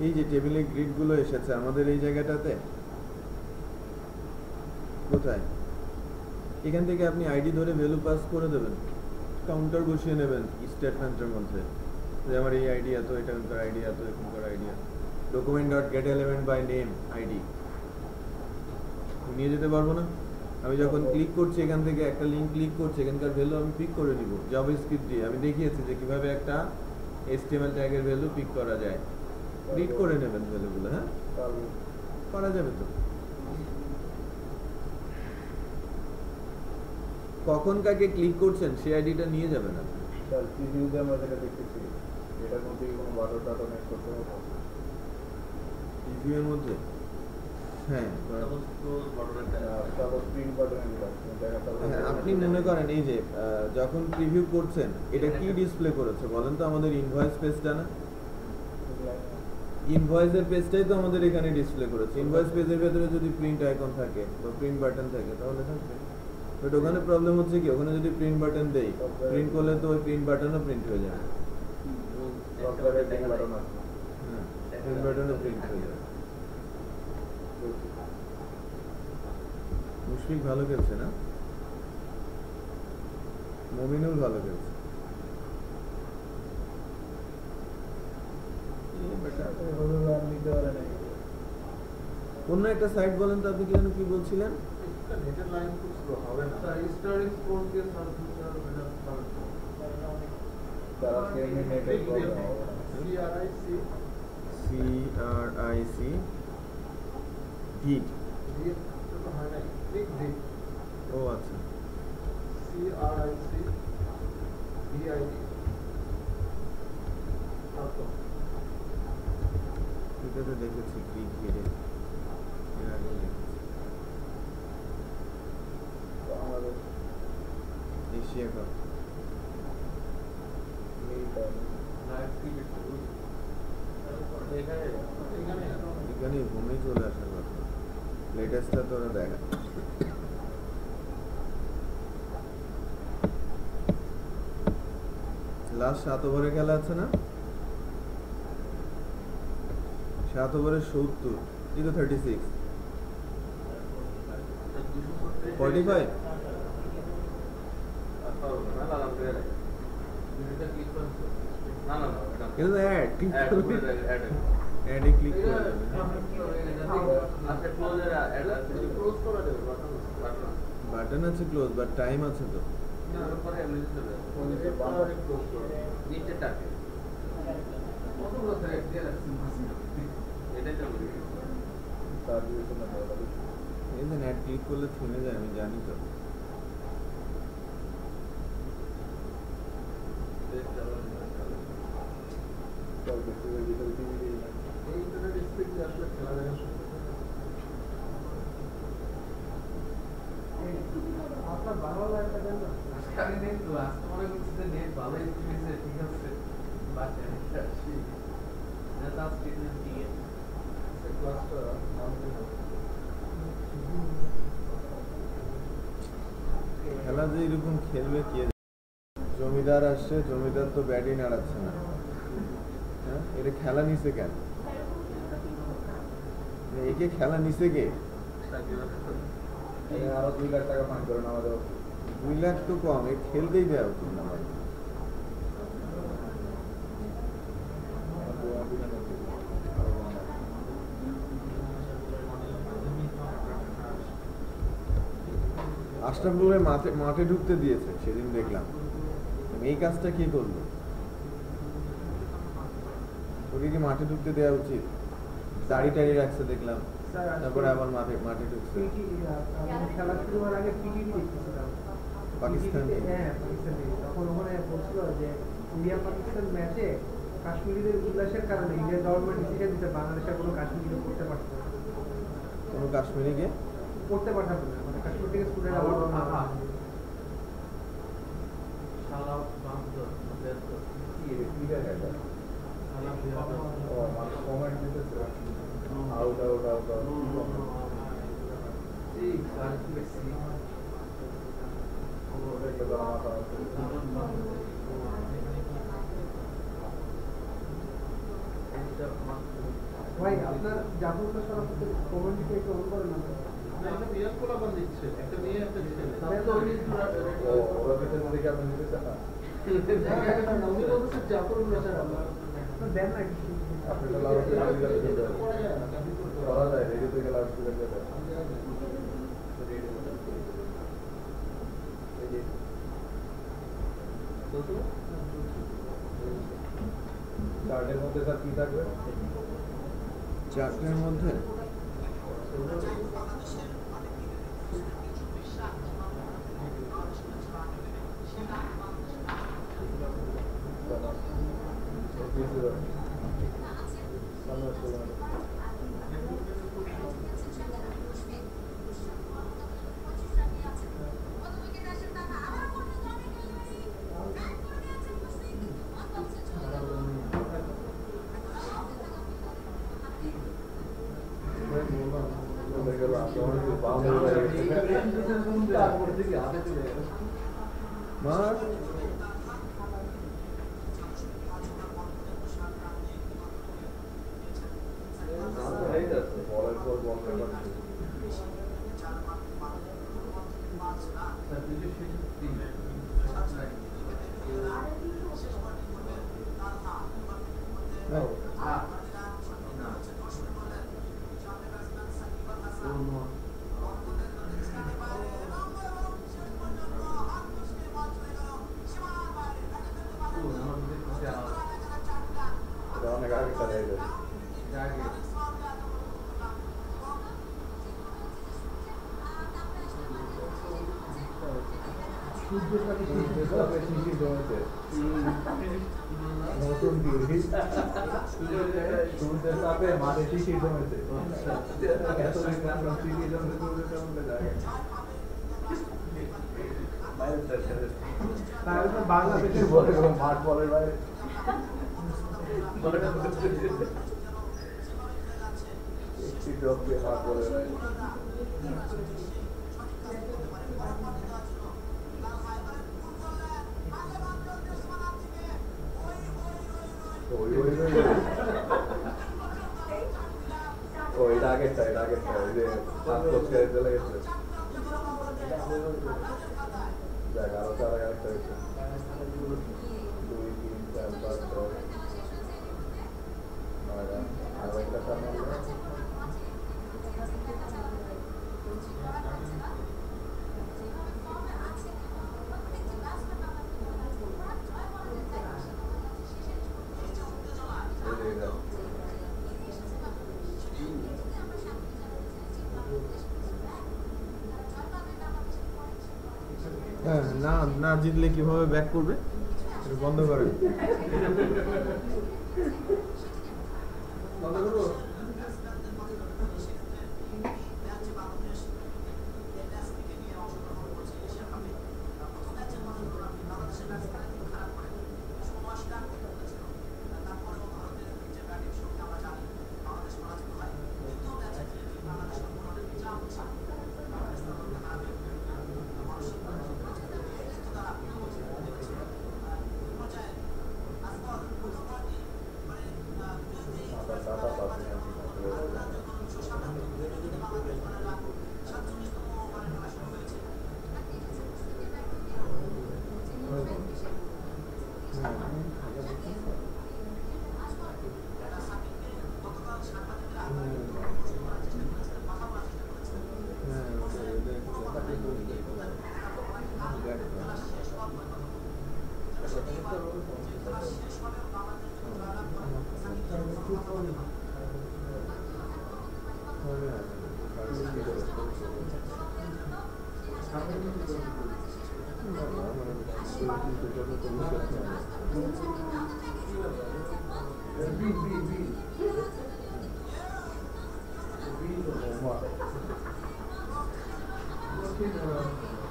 এই যে টেবিলে গ্রিড গুলো এসেছে আমাদের এই জায়গাটাতে, কোথায়? এখান থেকে আপনি আইডি ধরে ভ্যালু পাস করে দেবেন, কাউন্টার বসিয়ে নেবেন স্টেটমেন্টের মধ্যে, যে আমার এই আইডি এত, এখানকার আইডি এত, এখানকার আইডি এত, document dot get element by name ID নিয়ে যেতে পারবো না? আমি যখন ক্লিক করছি এখান থেকে একটা লিঙ্ক ক্লিক করছি, এখানকার ভ্যালু আমি পিক করে নিব জাভাস্ক্রিপ্ট দিয়ে। আমি দেখিয়েছি যে কিভাবে একটা HTML ট্যাগের ভ্যালু পিক করা যায়। রিড করে নেবেন ভ্যালুগুলো, হ্যাঁ করা যাবে তো। কখন কাকে ক্লিক করছেন সেই আইডিটা নিয়ে যাবেন আপনি। স্যার প্রিভিউতে আমরা যেটা দেখতেছি এটার মধ্যে কি কোনো বাটন টাটন অ্যাড করতে হবে? প্রিভিউয়ের মধ্যে হ্যাঁ, তারপর প্রিন্ট বাটন হ্যাঁ, আপনি মনে করেন এই যে যখন প্রিভিউ করছেন এটা কি ডিসপ্লে করেছে বলেন তো? আমাদের ইনভয়েস পেজটা না? ইনভয়েসের পেজটাই তো আমাদের এখানে ডিসপ্লে করেছে। ইনভয়েস পেজের ভেতরে যদি প্রিন্ট আইকন থাকে বা প্রিন্ট বাটন থাকে তাহলে থাকবে। বাট ওখানে প্রবলেম হচ্ছে কি, ওখানে যদি প্রিন্ট বাটন দেই, প্রিন্ট করলে তো ওই প্রিন্ট বাটনও প্রিন্ট হয়ে যাবে। হ্যাঁ, প্রিন্ট বাটনও প্রিন্ট হয়ে যাবে। মুশফিক ভালো খেলছে না? মমিনুল ভালো খেলছে। অন্য একটা সাইট বলেন তো, আপনি কি বলছিলেন? নেটের লাইন খুব স্লো হবে না স্যার স্টারিং স্পোর্ট দিয়ে সার্চ দিতে হবে এটা ভালো। তার আজকে এমনি নেটের প্রবলেম CRIC ভিড। ও আচ্ছা, এটা তো দেখেছি গ্রিড ভিডে, এর আগে দেখেছি। এশিয়া কাপ এখানে ঘুমেই চলে আসার কথা। লেটেস্টটা তো ওরা দেখা। লাস্ট 7 ওভারে খেলা আছে না? 7 ওভারে 70, এই তো 36, 45। এটা ক্লিক করছো না না না এটা এটা তো অ্যাড, ক্লিক অ্যাড করবে, করে অ্যাড অ্যাডে ক্লিক করে দেবে। আচ্ছা ক্লোজের অ্যাড ক্লোজ করে দেবে বাটন বাটন আছে ক্লোজ, বাট টাইম আছে তো। এর পরে এমনি চলে নিচে টাকে কতগুলো থ্রেড দিয়ে রাখছি এটাই তো বলি এই যে অ্যাড ক্লিক করলে থেমে যায়, আমি জানি তো। এই ইন্টারনেট স্পিড দিয়ে আসলে খেলা দেখা শুরু আপনার বাংলা লাইনটা দেন না। আজকাল নেই তো আজকে মনে করছি যে নেট ভালো স্পিড আছে ঠিক আছে বাট আসি এটা স্টেটমেন্ট দিয়ে ক্লাসটা খেলা যে এরকম খেলবে কে জানে। জমিদার আসছে, জমিদার তো ব্যাটই নাড়াচ্ছে না। হ্যাঁ, এটা খেলা নিছে কেন? একে খেলা নিছে কে? আরো 2 লাখ টাকা ফাইন করে নামা দেওয়া 2 লাখ তো কম, এ খেলতেই দেওয়া উচিত না ভাই। আশরাফুল মাঠে মাঠে ঢুকতে দিয়েছে সেদিন দেখলাম। এই কাজটা কে করলো? ওকে কি মাঠে ঢুকতে দেওয়া উচিত? দাড়ি টাড়ি রাখছে দেখলাম, তারপরে আবার মাঠে মাঠে ঢুকছে। খেলা শুরু হওয়ার আগে পিটিভি দেখতেছিলাম। পাকিস্তান PTV হ্যাঁ পাকিস্তান TV। তখন ওখানে বলছিল যে ইন্ডিয়া পাকিস্তান ম্যাচে কাশ্মীরিদের উল্লাসের কারণে ইন্ডিয়ান গভর্নমেন্ট ডিসিশন দিতে বাংলাদেশের কোনো কাশ্মীরিকে পড়তে পারছে না, কোনো কাশ্মীরিকে পড়তে পাঠাবে না, মানে কাশ্মীর থেকে স্টুডেন্ট আবার শালা বান্ধব বেদ কি রে কি দেখা যায় শালা ও মানে কমেন্ট দিতেছে আউট আউট আউট এই কাজ বেশি ও এটা তো আমার ভাই আপনার জাফরটা সরাসরি কমেন্টে একটু অন করেন না। একটা বিরাট কোলা বান দিচ্ছে একটা মেয়ে একটা ছেলে তাহলে তো ওই ও ওরা ভিতর মধ্যে কি আপনি দিতে চান আমি বলছি জাফর মেশার আমরা দেন না কিছু। আপনি তো লাউড স্পিকার করা যায় রেডিও থেকে লাউড স্পিকার দিয়ে চার্টের মধ্যে স্যার কি থাকবে 4টের মধ্যে মার বলের পর বল অনেক আগে চলে গেছে সূর্যের সাথে শিশির জমেছে নতুন টিভি সূর্যের তাপে মাঠে শিশির জমেছে এতদিন আমরা শিশির জমে সূর্যের মধ্যে যায় তাহলে তো বাংলাদেশের বলে মাঠ বলের বাইরে একটি ড্রপ দিয়ে মাঠ বলের বাইরে ওই ও এটা আগেরটা ওই যে সাত কোচকে চলে গেছে দেখ আরো তার আরেকটা হয়েছে 2, 3, 4, 5, 6 আর একটা সামনে হ্যাঁ, না না জিতলে কিভাবে ব্যাক করবে এটা বন্ধ করেন। বন্ধ করবো?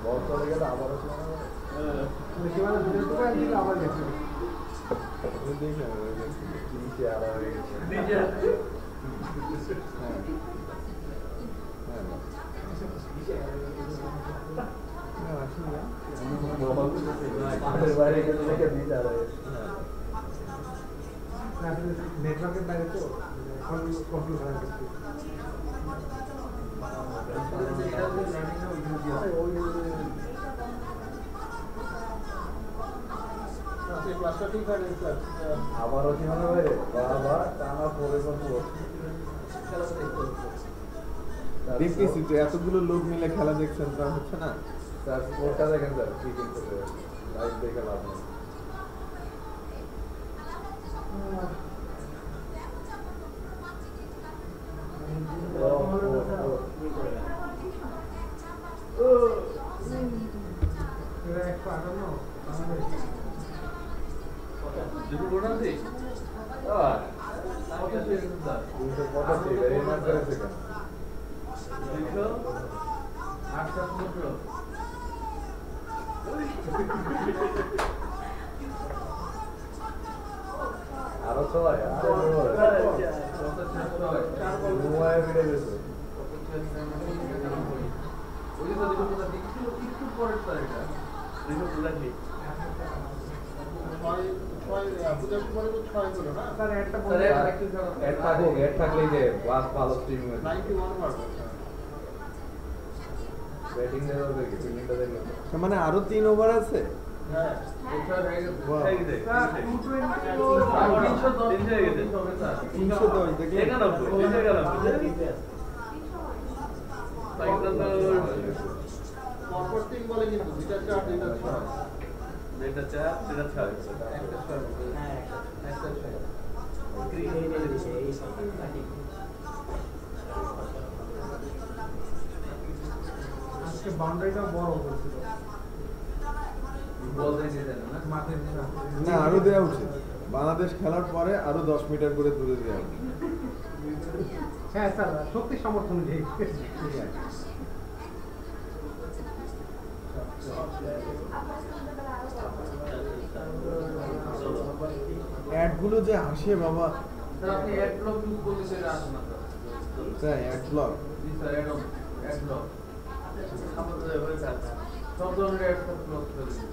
বল চলে গেলে আবার সীমানা দূরে থেকে একদিকে আবার গেছে নেটওয়ার্কের বাইরে তো কন্ট্রোল করা যাচ্ছে আবারও কি মনে হয় বাবা টানা পরে দেখতেছি তো এতগুলো লোক মিলে খেলা দেখছেন তা হচ্ছে না। স্যার স্কোরটা দেখেন স্যার কি কিন্তু লাইভ দেখে লাভ নেই। আরো সবাই থাকলেই যে ভালো স্ট্রিম ব্যাটিং মানে আরো 3 ওভার আছে। আজকে বাউন্ডারিটা বড় করেছিল না আরো দেওয়া উচিত। বাংলাদেশ খেলার পরে আরো 10 মিটার করে দূরে দেওয়া উচিত। হ্যাঁ স্যার শক্তি সমর্থন অনুযায়ী অ্যাডগুলো যে আসে বাবা। আপনি অ্যাড ব্লক ইউজ করলে সেটা আসে না sir ad block ji sir ad block সব ধরনের অ্যাড ব্লক করে দিন।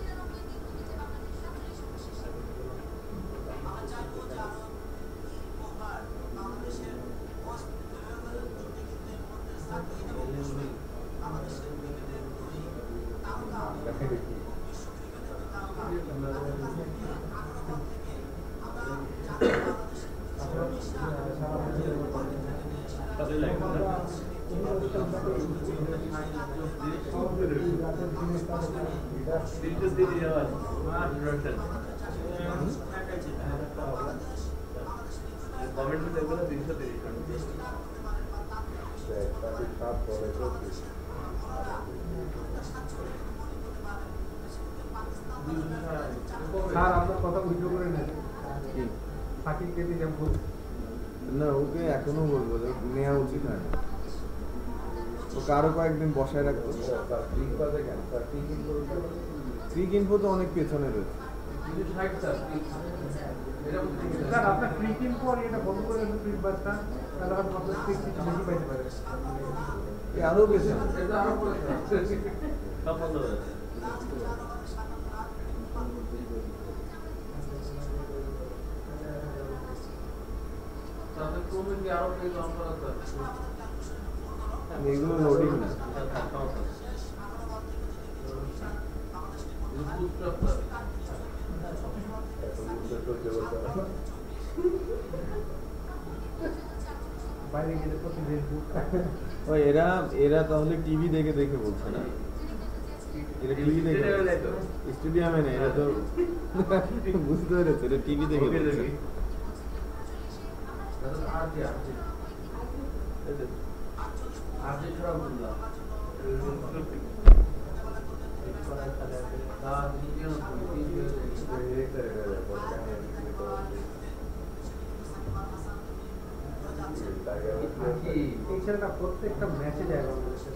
স্যার আপনার কথা উইথড্র করে নেন কি? সাকিবকে দিয়ে ভুল না ওকে এখনো বলবো যে নেওয়া উচিত হয় না। ওকে আরো কয়েকদিন বসায় রাখবো। ক্রিক ইনফো তো অনেক পেছনে রয়েছে। স্যার আপনার ফ্রি কিন পর এটা বন্ধ করে দেন ফ্রি বাসটা, তাহলে হয়তো আপনার ফ্রি কিছু বেশি পাইতে পারে। এ আরো পেছনে। সব বন্ধ হয়ে যাচ্ছে। এগুলো লোডিং না। বাইরে গেলে প্রতিদিন বুক ও এরা তাহলে টিভি দেখে দেখে বলছে না, এরা টিভি দেখে স্টেডিয়ামে না, এরা তো বুঝতে পেরেছে এটা টিভি দেখে বলছে। এই ছেলেটা প্রত্যেকটা ম্যাচে যায় বাংলাদেশে।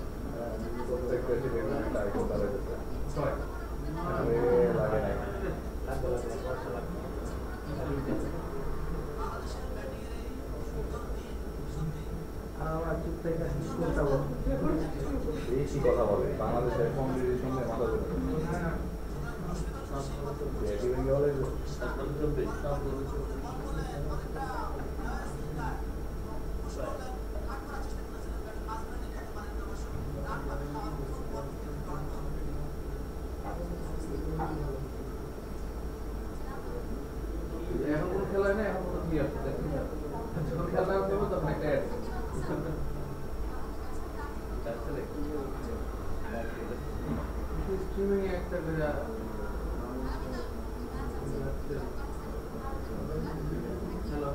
আমার চুপ থেকে কোনটা বল বেশি কথা বলে বাংলাদেশের কম্পিটিশন নিয়ে মাথা ধরে এখন কোন খেলায় না, এখন কোন কি আছে দেখুন, যখন খেলা করবো তখন একটা অ্যাড স্ট্রিমিং একটা করে হ্যালো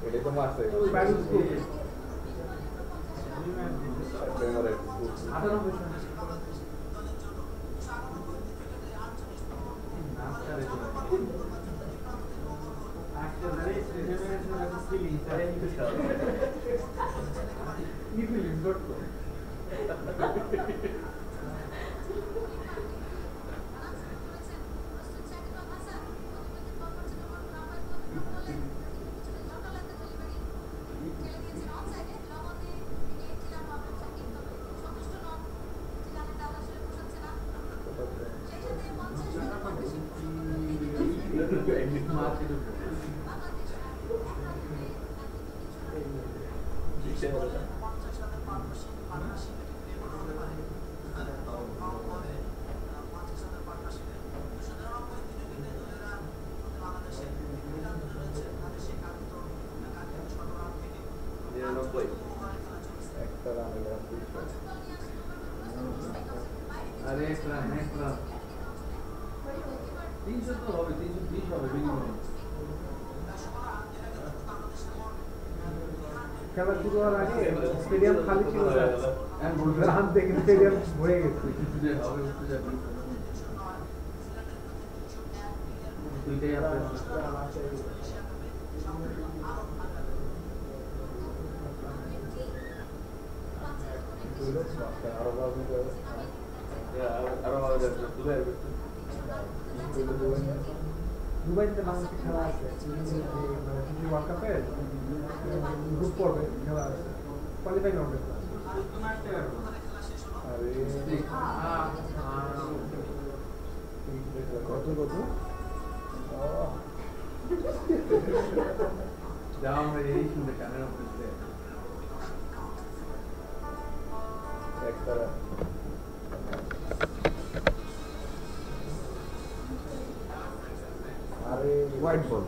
এটা তো মারছে अरे एक रन 300 तो হবে 320 হবে মিনিমাম খেলা শুরু হওয়ার আগে স্টেডিয়াম খালি ছিল রান দেখে স্টেডিয়াম ভরে গেছে হবে উঠতে যাবে দুইটাই আছে আরো ভালো আরো ভালো যাচ্ছে দুবাইতে বাংলাদেশে খেলা আছে মানে ফিফি ওয়ার্ল্ড কাপের গ্রুপ পর্বে খেলা আছে কোয়ালিফাইং রাউন্ডে কত কত যাও আমরা এই শুনতে কানের উপরে একটা আরে হোয়াইট বল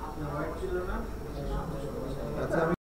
আপনার হোয়াইট ছিল না আচ্ছা আমি